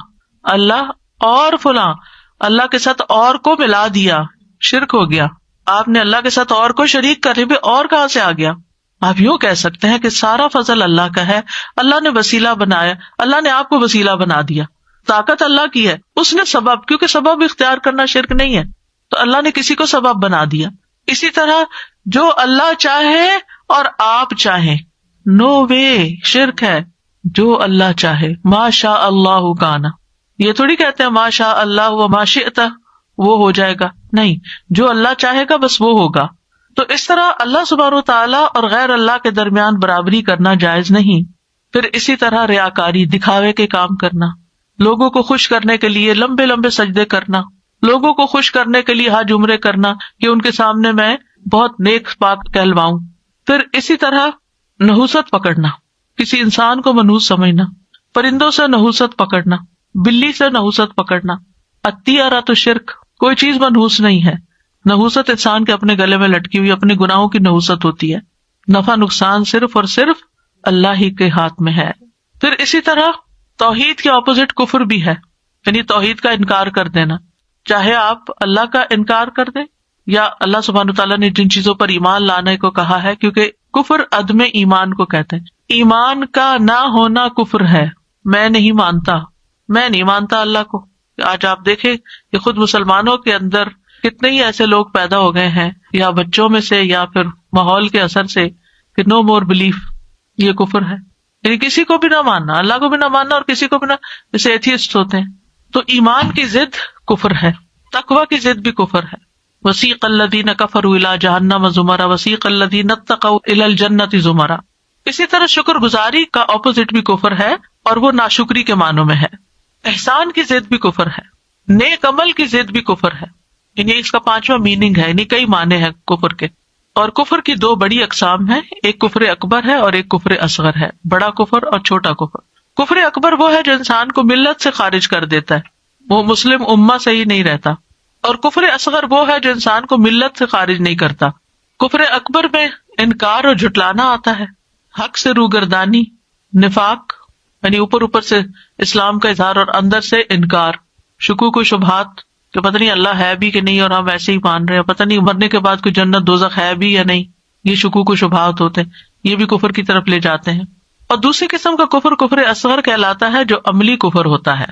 A: اللہ اور فلاں، اللہ کے ساتھ اور کو ملا دیا، شرک ہو گیا۔ آپ نے اللہ کے ساتھ اور کو شریک کر بھی، اور کہاں سے آ گیا؟ آپ یوں کہہ سکتے ہیں کہ سارا فضل اللہ کا ہے، اللہ نے وسیلہ بنایا، اللہ نے آپ کو وسیلہ بنا دیا، طاقت اللہ کی ہے، اس نے سبب، کیونکہ سبب اختیار کرنا شرک نہیں ہے، تو اللہ نے کسی کو سبب بنا دیا۔ اسی طرح جو اللہ چاہے اور آپ چاہیں، نو وے، شرک ہے۔ جو اللہ چاہے، ما شاء اللہ کان، یہ تھوڑی کہتے ہیں ما شاء اللہ و ما شئت وہ ہو جائے گا، نہیں، جو اللہ چاہے گا بس وہ ہوگا۔ تو اس طرح اللہ سبحانہ و تعالیٰ اور غیر اللہ کے درمیان برابری کرنا جائز نہیں۔ پھر اسی طرح ریاکاری، دکھاوے کے کام کرنا، لوگوں کو خوش کرنے کے لیے لمبے لمبے سجدے کرنا، لوگوں کو خوش کرنے کے لیے حج عمرے کرنا کہ ان کے سامنے میں بہت نیک پاک کہلواؤں۔ پھر اسی طرح نحوست پکڑنا، کسی انسان کو منحوس سمجھنا، پرندوں سے نحوست پکڑنا، بلی سے نحوست پکڑنا، الطیرۃ شرک، کوئی چیز منحوس نہیں ہے، نحوست انسان کے اپنے گلے میں لٹکی ہوئی اپنے گناہوں کی نحوست ہوتی ہے. نفع نقصان صرف اور صرف اللہ ہی کے ہاتھ میں ہے. پھر اسی طرح توحید کے اپوزٹ کفر بھی ہے، یعنی توحید کا انکار کر دینا. چاہے آپ اللہ کا انکار کر دیں یا اللہ سبحانہ تعالیٰ نے جن چیزوں پر ایمان لانے کو کہا ہے، کیونکہ کفر عدم ایمان کو کہتے ہیں. ایمان کا نہ ہونا کفر ہے. میں نہیں مانتا اللہ کو. آج آپ دیکھیں کہ خود مسلمانوں کے اندر کتنے ہی ایسے لوگ پیدا ہو گئے ہیں، یا بچوں میں سے یا پھر ماحول کے اثر سے، کہ نو مور بلیف، یہ کفر ہے. یعنی کسی کو بھی نہ ماننا، اللہ کو بھی نہ ماننا اور کسی کو بھی نہ، جیسے ایتھیسٹ ہوتے ہیں. تو ایمان کی ضد کفر ہے، تقویٰ کی ضد بھی کفر ہے. وسیق الذین کفروا الی جہنم زمرا وسیق الذین اتقوا الی الجنۃ زمرا. اسی طرح شکر گزاری کا اپوزٹ بھی کفر ہے، اور وہ ناشکری کے معنوں میں ہے. احسان کی ضد بھی کفر ہے، نیک عمل کی ضد بھی کفر ہے. یعنی اس کا 5واں میننگ ہے، یعنی کئی معنی ہیں کفر کے. اور کفر کی 2 بڑی اقسام ہیں، ایک کفر اکبر ہے اور ایک کفر اصغر ہے. بڑا کفر اور چھوٹا کفر. کفر اکبر وہ ہے جو انسان کو ملت سے خارج کر دیتا ہے، وہ مسلم امہ سے ہی نہیں رہتا. اور کفر اصغر وہ ہے جو انسان کو ملت سے خارج نہیں کرتا. کفر اکبر میں انکار اور جھٹلانا آتا ہے، حق سے روگردانی، نفاق یعنی اوپر سے اسلام کا اظہار اور اندر سے انکار، شکوک و شبہات کہ پتہ نہیں اللہ ہے بھی کہ نہیں اور ہم ایسے ہی مان رہے ہیں، پتہ نہیں مرنے کے بعد کوئی جنت دوزخ ہے بھی یا نہیں. یہ شکوک و شبہات ہوتے ہیں، یہ بھی کفر کی طرف لے جاتے ہیں. اور دوسری قسم کا کفر کفر اصغر کہلاتا ہے، جو عملی کفر ہوتا ہے،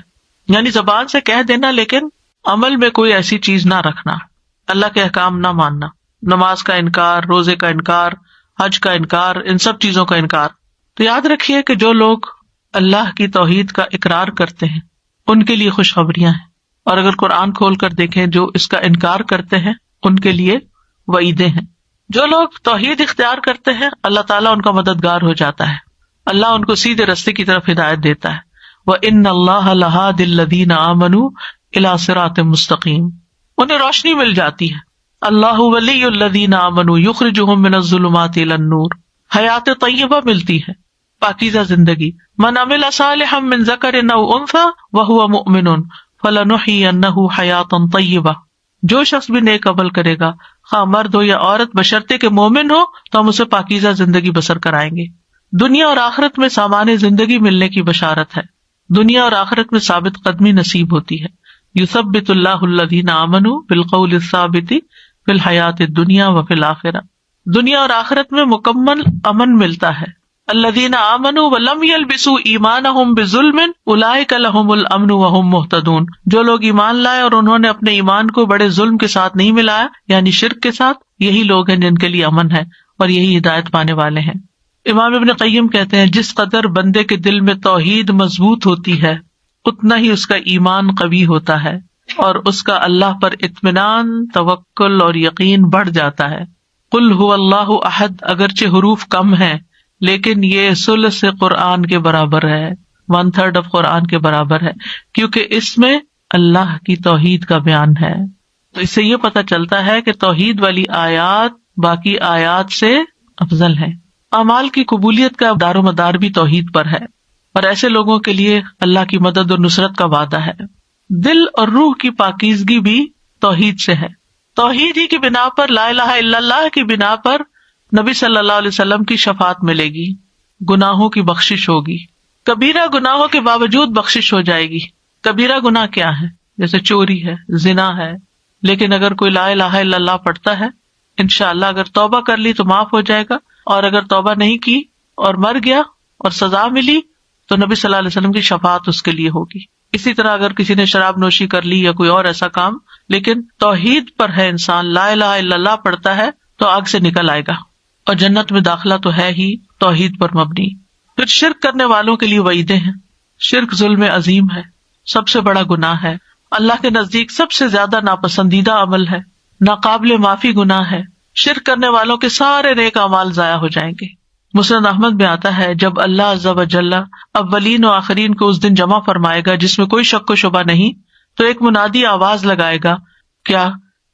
A: یعنی زبان سے کہہ دینا لیکن عمل میں کوئی ایسی چیز نہ رکھنا، اللہ کے احکام نہ ماننا، نماز کا انکار، روزے کا انکار، حج کا انکار، ان سب چیزوں کا انکار. تو یاد رکھیے کہ جو لوگ اللہ کی توحید کا اقرار کرتے ہیں ان کے لیے خوشخبریاں ہیں، اور اگر قرآن کھول کر دیکھیں جو اس کا انکار کرتے ہیں ان کے لیے وعیدیں ہیں. جو لوگ توحید اختیار کرتے ہیں اللہ تعالیٰ ان کا مددگار ہو جاتا ہے، اللہ ان کو سیدھے رستے کی طرف ہدایت دیتا ہے. وَإِنَّ اللَّهَ لَهَادِ الَّذِينَ آمَنُوا إِلَىٰ صِرَاطٍ مُسْتَقِيمٍ. انہیں روشنی مل جاتی ہے. اللہ ولی الذین آمنوا یخرجہم من الظلمات الی النور. حیات طیبہ ملتی ہے، پاکیزہ زندگی. من عمل صالحا من ذکر او انثی وہو مؤمن فلنحیینہ حیاتا طیبہ. جو شخص بھی نیک عمل کرے گا، خواہ مرد ہو یا عورت، بشرطے کہ مومن ہو، تو ہم اسے پاکیزہ زندگی بسر کرائیں گے. دنیا اور آخرت میں سامان زندگی ملنے کی بشارت ہے. دنیا اور آخرت میں ثابت قدمی نصیب ہوتی ہے. یثبت اللہ الذین آمنوا بالقول الثابت فی الحیات الدنیا وفی الآخرہ. دنیا اور آخرت میں مکمل امن ملتا ہے. الذین آمنوا ولم یلبسوا ایمانہم بظلم اولئک لہم الامن وہم مہتدون. جو لوگ ایمان لائے اور انہوں نے اپنے ایمان کو بڑے ظلم کے ساتھ نہیں ملایا، یعنی شرک کے ساتھ، یہی لوگ ہیں جن کے لیے امن ہے اور یہی ہدایت پانے والے ہیں. امام ابن قیم کہتے ہیں جس قدر بندے کے دل میں توحید مضبوط ہوتی ہے اتنا ہی اس کا ایمان قوی ہوتا ہے اور اس کا اللہ پر اطمینان، توکل اور یقین بڑھ جاتا ہے. قل هو اللہ احد اگرچہ حروف کم ہیں لیکن یہ ثلث قرآن کے برابر ہے، 1/3 آف قرآن کے برابر ہے، کیونکہ اس میں اللہ کی توحید کا بیان ہے. تو اس سے یہ پتہ چلتا ہے کہ توحید والی آیات باقی آیات سے افضل ہیں. اعمال کی قبولیت کا دار و مدار بھی توحید پر ہے، اور ایسے لوگوں کے لیے اللہ کی مدد اور نصرت کا وعدہ ہے. دل اور روح کی پاکیزگی بھی توحید سے ہے. توحید ہی کی بنا پر، لا الہ الا اللہ کی بنا پر نبی صلی اللہ علیہ وسلم کی شفاعت ملے گی، گناہوں کی بخشش ہوگی. کبیرہ گناہوں کے باوجود بخشش ہو جائے گی. کبیرہ گناہ کیا ہے؟ جیسے چوری ہے، زنا ہے، لیکن اگر کوئی لا الہ الا اللہ پڑھتا ہے انشاءاللہ اگر توبہ کر لی تو معاف ہو جائے گا، اور اگر توبہ نہیں کی اور مر گیا اور سزا ملی تو نبی صلی اللہ علیہ وسلم کی شفاعت اس کے لیے ہوگی. اسی طرح اگر کسی نے شراب نوشی کر لی یا کوئی اور ایسا کام، لیکن توحید پر ہے، انسان لا الہ الا اللہ پڑھتا ہے تو آگ سے نکل آئے گا، اور جنت میں داخلہ تو ہے ہی توحید پر مبنی. پھر شرک کرنے والوں کے لیے وعیدیں ہیں. شرک ظلم عظیم ہے، سب سے بڑا گناہ ہے، اللہ کے نزدیک سب سے زیادہ ناپسندیدہ عمل ہے، ناقابل معافی گناہ ہے. شرک کرنے والوں کے سارے نیک اعمال ضائع ہو جائیں گے. مسند احمد میں آتا ہے جب اللہ عز و جل اولین و آخرین کو اس دن جمع فرمائے گا جس میں کوئی شک و شبہ نہیں، تو ایک منادی آواز لگائے گا، کیا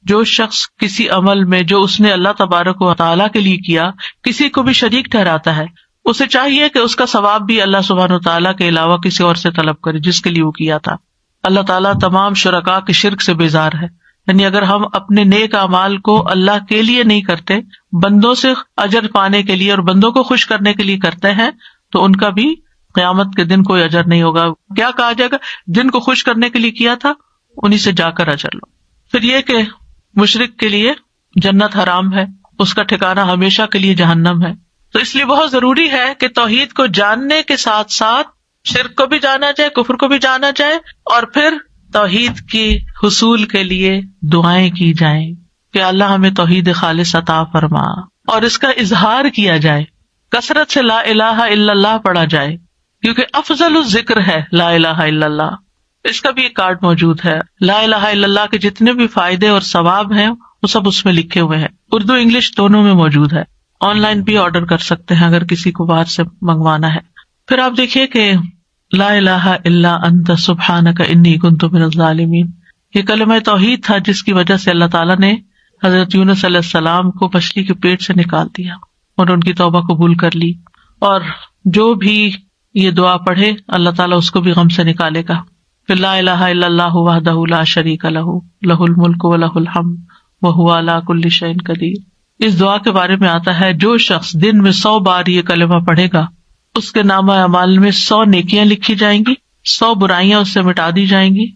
A: جو شخص کسی عمل میں جو اس نے اللہ تبارک و تعالیٰ کے لیے کیا کسی کو بھی شریک ٹھہراتا ہے، اسے چاہیے کہ اس کا ثواب بھی اللہ سبحانہ و تعالیٰ کے علاوہ کسی اور سے طلب کرے جس کے لیے وہ کیا تھا. اللہ تعالیٰ تمام شرکاء کے شرک سے بیزار ہے، یعنی اگر ہم اپنے نیک اعمال کو اللہ کے لیے نہیں کرتے، بندوں سے اجر پانے کے لیے اور بندوں کو خوش کرنے کے لیے کرتے ہیں، تو ان کا بھی قیامت کے دن کوئی اجر نہیں ہوگا. کیا کہا جائے گا؟ جن کو خوش کرنے کے لیے کیا تھا انہی سے جا کر اجر لو. پھر یہ کہ مشرک کے لیے جنت حرام ہے، اس کا ٹھکانہ ہمیشہ کے لیے جہنم ہے. تو اس لیے بہت ضروری ہے کہ توحید کو جاننے کے ساتھ ساتھ شرک کو بھی جانا جائے، کفر کو بھی جانا جائے، اور پھر توحید کی حصول کے لیے دعائیں کی جائیں کہ اللہ ہمیں توحید خالص عطا فرما، اور اس کا اظہار کیا جائے، کثرت سے لا الہ الا اللہ پڑھا جائے، کیونکہ افضل الذکر ہے لا الہ الا اللہ. اس کا بھی ایک کارڈ موجود ہے. لا الہ الا اللہ کے جتنے بھی فائدے اور ثواب ہیں وہ سب اس میں لکھے ہوئے ہیں، اردو انگلش دونوں میں موجود ہے. آن لائن بھی آرڈر کر سکتے ہیں اگر کسی کو باہر سے منگوانا ہے. پھر آپ دیکھیے کہ لا الہ الا انت سبحانک انی کنت من الظالمین، یہ کلمہ توحید تھا جس کی وجہ سے اللہ تعالیٰ نے حضرت یونس علیہ السلام کو مچھلی کے پیٹ سے نکال دیا اور ان کی توبہ قبول کر لی. اور جو بھی یہ دعا پڑھے اللہ تعالیٰ اس کو بھی غم سے نکالے گا. پھر لا الہ الا اللہ وحدہ لا شریک لہ لہ الملک ولہ الحمد وہو علی کل شیء قدیر. اس دعا کے بارے میں آتا ہے جو شخص دن میں 100 بار یہ کلمہ پڑھے گا اس کے نامہ اعمال میں 100 نیکیاں لکھی جائیں گی، 100 برائیاں اس سے مٹا دی جائیں گی.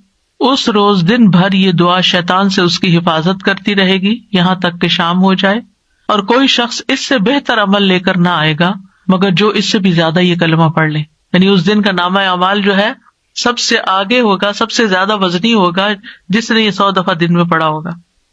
A: اس روز دن بھر یہ دعا شیطان سے اس کی حفاظت کرتی رہے گی یہاں تک کہ شام ہو جائے، اور کوئی شخص اس سے بہتر عمل لے کر نہ آئے گا مگر جو اس سے بھی زیادہ یہ کلمہ پڑھ لے. یعنی اس دن کا نامہ اعمال جو ہے سب سے آگے ہوگا، سب سے زیادہ وزنی ہوگا جس نے یہ 100 دفعہ دن میں پڑھا ہوگا.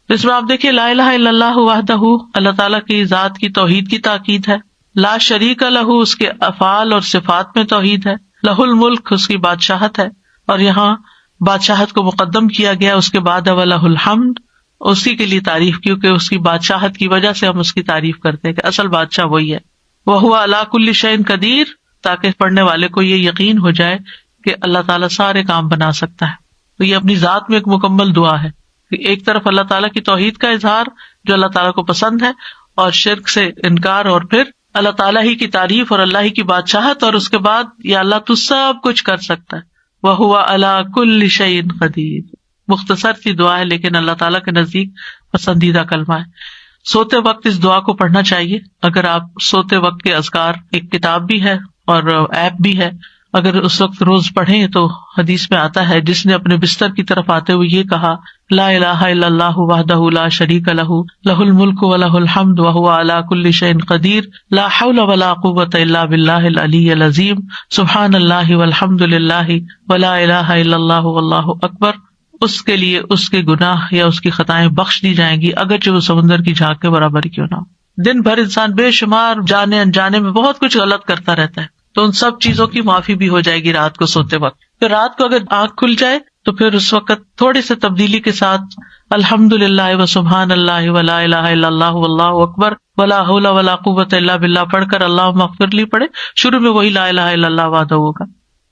A: اس میں آپ دیکھیے لا الہ الا اللہ وحدہ اللہ تعالیٰ کی ذات کی توحید کی تاکید ہے، لا شریک لہ اس کے افعال اور صفات میں توحید ہے، لہ الملک اس کی بادشاہت ہے، اور یہاں بادشاہت کو مقدم کیا گیا، اس کے بعد ولہ الحمد اسی کے لیے تعریف، کیونکہ اس کی بادشاہت کی وجہ سے ہم اس کی تعریف کرتے ہیں کہ اصل بادشاہ وہی ہے. وہو علی کل شیء قدیر، تاکہ پڑھنے والے کو یہ یقین ہو جائے کہ اللہ تعالیٰ سارے کام بنا سکتا ہے. تو یہ اپنی ذات میں ایک مکمل دعا ہے کہ ایک طرف اللہ تعالیٰ کی توحید کا اظہار جو اللہ تعالیٰ کو پسند ہے، اور شرک سے انکار، اور پھر اللہ تعالیٰ ہی کی تعریف اور اللہ ہی کی بادشاہت، اور اس کے بعد یا اللہ تو سب کچھ کر سکتا ہے. وَهُوَ عَلَى كُلِّ شَيْءٍ قَدِيرٌ. مختصر سی دعا ہے لیکن اللہ تعالیٰ کے نزدیک پسندیدہ کلمہ ہے. سوتے وقت اس دعا کو پڑھنا چاہیے. اگر آپ سوتے وقت کے اذکار، ایک کتاب بھی ہے اور ایپ بھی ہے، اگر اس وقت روز پڑھیں تو حدیث میں آتا ہے جس نے اپنے بستر کی طرف آتے ہوئے یہ کہا لا الہ الا اللہ وحدہ لا شریک لہ لہ الملک ولہ الحمد وہو علی کل شیء قدیر لا حول ولا قوۃ الا باللہ العلی العظیم سبحان اللہ والحمد للہ ولا الہ الا اللہ واللہ اکبر، اس کے لیے اس کے گناہ یا اس کی خطائیں بخش دی جائیں گی اگرچہ وہ سمندر کی جھاگ کے برابر کیوں نہ ہو. دن بھر انسان بے شمار جانے انجانے میں بہت کچھ غلط کرتا رہتا ہے، تو ان سب چیزوں کی معافی بھی ہو جائے گی رات کو سوتے وقت. پھر رات کو اگر آنکھ کھل جائے تو پھر اس وقت تھوڑی سی تبدیلی کے ساتھ الحمد للہ و سبحان اللہ ولا الہ الا اللہ واللہ اکبر ولا حول ولا قوۃ الا باللہ پڑھ کر اللہم اغفر لی پڑھے. شروع میں وہی لا الہ الا اللہ وحدہ ہوگا.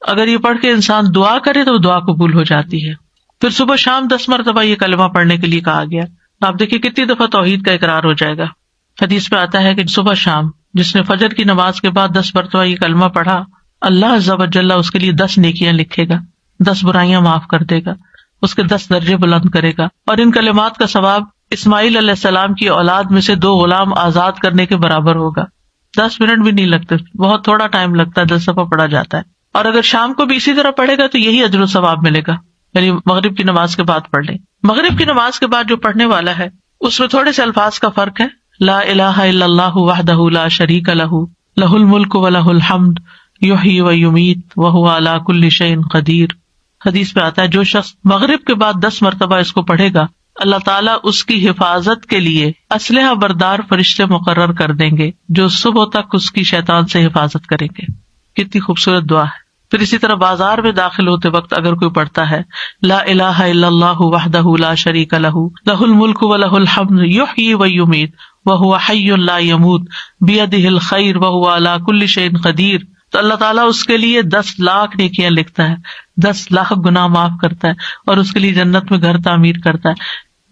A: اگر یہ پڑھ کے انسان دعا کرے تو دعا قبول ہو جاتی ہے. پھر صبح شام 10 مرتبہ یہ کلمہ پڑھنے کے لیے کہا گیا. آپ دیکھیے کتنی دفعہ توحید کا اقرار ہو جائے گا. حدیث میں آتا ہے کہ صبح شام جس نے فجر کی نماز کے بعد 10 مرتبہ یہ کلمہ پڑھا، اللہ عز و جل اس کے لیے 10 نیکیاں لکھے گا، 10 برائیاں معاف کر دے گا، اس کے 10 درجے بلند کرے گا. اور ان کلمات کا ثواب اسماعیل علیہ السلام کی اولاد میں سے 2 غلام آزاد کرنے کے برابر ہوگا. 10 منٹ بھی نہیں لگتے، بہت تھوڑا ٹائم لگتا ہے، 10 دفعہ پڑھا جاتا ہے. اور اگر شام کو بھی اسی طرح پڑھے گا تو یہی اجر و ثواب ملے گا. یعنی مغرب کی نماز کے بعد پڑھ لیں. مغرب کی نماز کے بعد جو پڑھنے والا ہے اس میں تھوڑے سے الفاظ کا فرق ہے. لا الہ الا اللہ وحدہ لا شریک لہ لہ الملک ولہ الحمد یحیی و یمیت وہو علی کل شیء قدیر. حدیث میں آتا ہے جو شخص مغرب کے بعد 10 مرتبہ اس کو پڑھے گا اللہ تعالیٰ اس کی حفاظت کے لیے اسلحہ بردار فرشتے مقرر کر دیں گے جو صبح تک اس کی شیطان سے حفاظت کریں گے. کتنی خوبصورت دعا ہے. پھر اسی طرح بازار میں داخل ہوتے وقت اگر کوئی پڑھتا ہے لا الہ الا اللہ وحدہ لا شریک لہ لہ الملک ولہ الحمد یحیی و یمیت وہو حی لا یموت بیدہ الخیر وہو علی کل شیء قدیر، تو اللہ تعالیٰ اس کے لیے 10 لاکھ نیکیاں لکھتا ہے، 10 لاکھ گناہ معاف کرتا ہے اور اس کے لیے جنت میں گھر تعمیر کرتا ہے.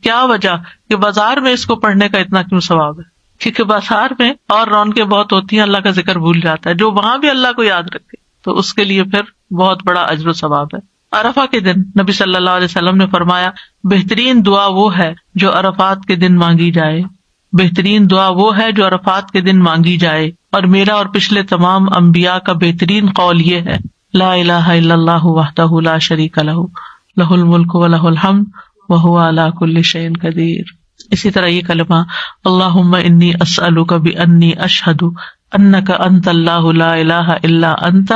A: کیا وجہ کہ بازار میں اس کو پڑھنے کا اتنا کیوں ثواب ہے؟ کیونکہ بازار میں اور رونقیں بہت ہوتی ہیں، اللہ کا ذکر بھول جاتا ہے. جو وہاں بھی اللہ کو یاد رکھے تو اس کے لیے پھر بہت بڑا اجر و ثواب ہے. عرفہ کے دن نبی صلی اللہ علیہ وسلم نے فرمایا بہترین دعا وہ ہے جو عرفات کے دن مانگی جائے، بہترین دعا وہ ہے جو عرفات کے دن مانگی جائے، اور میرا اور پچھلے تمام انبیاء کا بہترین قول یہ ہے، لا الہ الا اللہ وحدہ لا شریک لہ لہ الملک ولہ الحمد وہو علی کل شیء قدیر۔ اسی طرح یہ کلمہ اللہم انی اسألک بانی اشہد انک انت اللہ لا الہ الا انت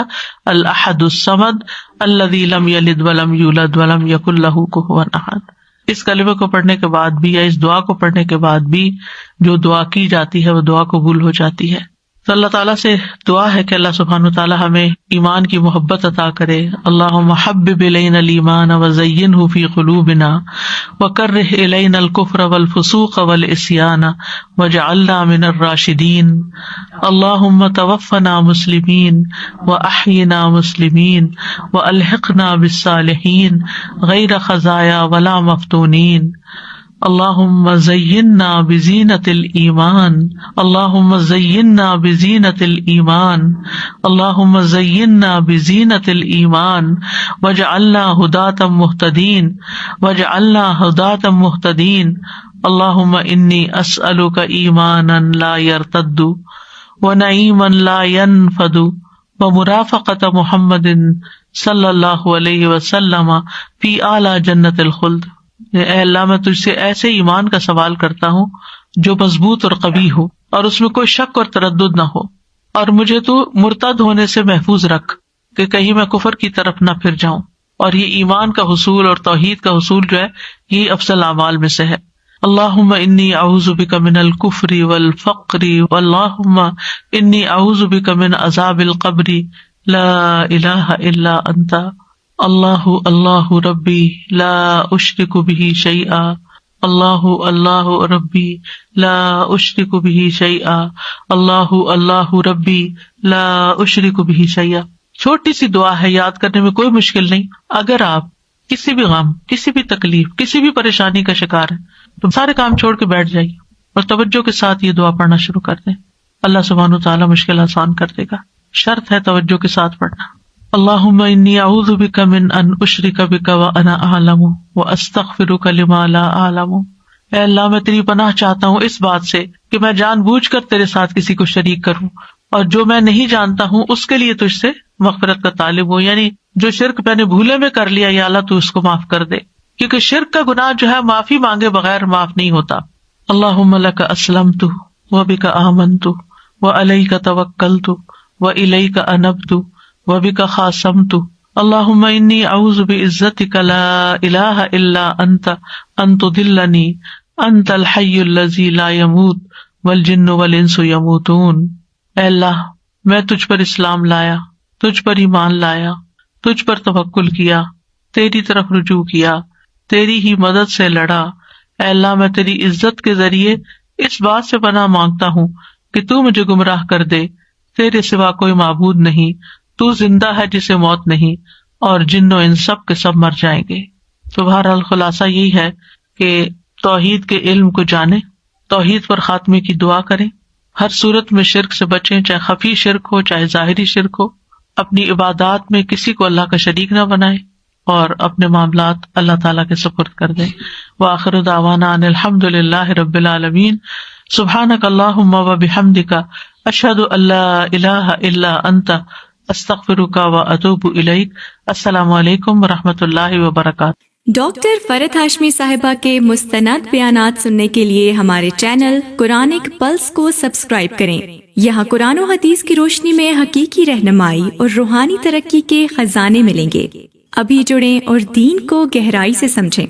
A: الاحد الصمد الذی لم یلد ولم یولد ولم یکن لہ کفوا احد۔ اس کلمے کو پڑھنے کے بعد بھی یا اس دعا کو پڑھنے کے بعد بھی جو دعا کی جاتی ہے وہ دعا قبول ہو جاتی ہے۔ تو اللہ تعالیٰ سے دعا ہے کہ اللہ سبحانہ وتعالیٰ ہمیں ایمان کی محبت عطا کرے۔ اللہم حبب الینا الایمان وزینہ فی قلوبنا وکرہ الینا الکفر والفسوق والعصیان واجعلنا من الراشدین۔ اللہم توفنا مسلمین واحینا مسلمین والحقنا بالصالحین غیر خزایا ولا مفتونین۔ اللہم زیننا بزینۃ الایمان، اللہم زیننا بزینۃ الایمان، اللہم زیننا بزینۃ الایمان واجعلنا ھداۃ مہتدین، واجعلنا ھداۃ مہتدین۔ اللہم انی اسألک ایمانا لا یرتد ونعیما لا ینفد ومرافقۃ محمد صلی اللہ علیہ وسلم فی اعلی جنۃ الخلد۔ اے اللہ میں تجھ سے ایسے ایمان کا سوال کرتا ہوں جو مضبوط اور قوی ہو اور اس میں کوئی شک اور تردد نہ ہو، اور مجھے تو مرتد ہونے سے محفوظ رکھ کہ کہیں میں کفر کی طرف نہ پھر جاؤں۔ اور یہ ایمان کا حصول اور توحید کا حصول جو ہے یہ افضل اعمال میں سے ہے۔ اللہم انی اعوذ بک من الکفر والفقر واللہم انی اعوذ بک من عذاب القبر لا الہ الا انت اللہ اللہ ربی لا اشرک بہ شیئا، اللہ اللہ ربی لا اشرک بہ شیئا، اللہ اللہ ربی لا اشرک بہ شیئا۔ چھوٹی سی دعا ہے، یاد کرنے میں کوئی مشکل نہیں۔ اگر آپ کسی بھی غم، کسی بھی تکلیف، کسی بھی پریشانی کا شکار ہیں تو سارے کام چھوڑ کے بیٹھ جائیے اور توجہ کے ساتھ یہ دعا پڑھنا شروع کر دیں۔ اللہ سبحانہ وتعالی مشکل آسان کر دے گا، شرط ہے توجہ کے ساتھ پڑھنا۔ اللہم انی اعوذ بک من ان اشرک بک وانا اعلم واستغفرک لما لا اعلم۔ اے اللہ میں تیری پناہ چاہتا ہوں اس بات سے کہ میں جان بوجھ کر تیرے ساتھ کسی کو شریک کروں، اور جو میں نہیں جانتا ہوں اس کے لیے تجھ سے مغفرت کا طالب ہوں، یعنی جو شرک میں نے بھولے میں کر لیا یا اللہ تو اس کو معاف کر دے، کیونکہ شرک کا گناہ جو ہے معافی مانگے بغیر معاف نہیں ہوتا۔ اللہم لک اسلمت وبک آمنت وعلیک توکلت والیک انبت وبک خاصمت۔ اللہم انی اعوذ بعزتک لا الہ الا انت ان تضلنی انت الحی الذی لا یموت والجن والانس یموتون۔ اے اللہ میں تجھ پر اسلام لایا، تجھ پر ایمان لایا، تجھ پر توکل کیا، تیری طرف رجوع کیا، تیری ہی مدد سے لڑا۔ اے اللہ میں تیری عزت کے ذریعے اس بات سے پناہ مانگتا ہوں کہ تو مجھے گمراہ کر دے، تیرے سوا کوئی معبود نہیں، تو زندہ ہے جسے موت نہیں، اور جن و ان سب کے سب مر جائیں گے۔ تو بہرحال خلاصہ یہی ہے کہ توحید کے علم کو جانیں، توحید پر خاتمے کی دعا کریں، ہر صورت میں شرک سے بچیں، چاہے خفی شرک ہو چاہے ظاہری شرک ہو، اپنی عبادات میں کسی کو اللہ کا شریک نہ بنائیں، اور اپنے معاملات اللہ تعالیٰ کے سپرد کر دیں۔ وآخر دعوانا ان الحمد للہ رب العالمین۔ سبحانک اللہم وبحمدک اشہد ان لا الہ الا انت استغفرک واتوب الیک۔ السلام علیکم ورحمۃ اللہ وبرکاتہ۔
B: ڈاکٹر فرحت ہاشمی صاحبہ کے مستند بیانات سننے کے لیے ہمارے چینل قرآنک پلس کو سبسکرائب کریں۔ یہاں قرآن و حدیث کی روشنی میں حقیقی رہنمائی اور روحانی ترقی کے خزانے ملیں گے۔ ابھی جڑیں اور دین کو گہرائی سے سمجھیں۔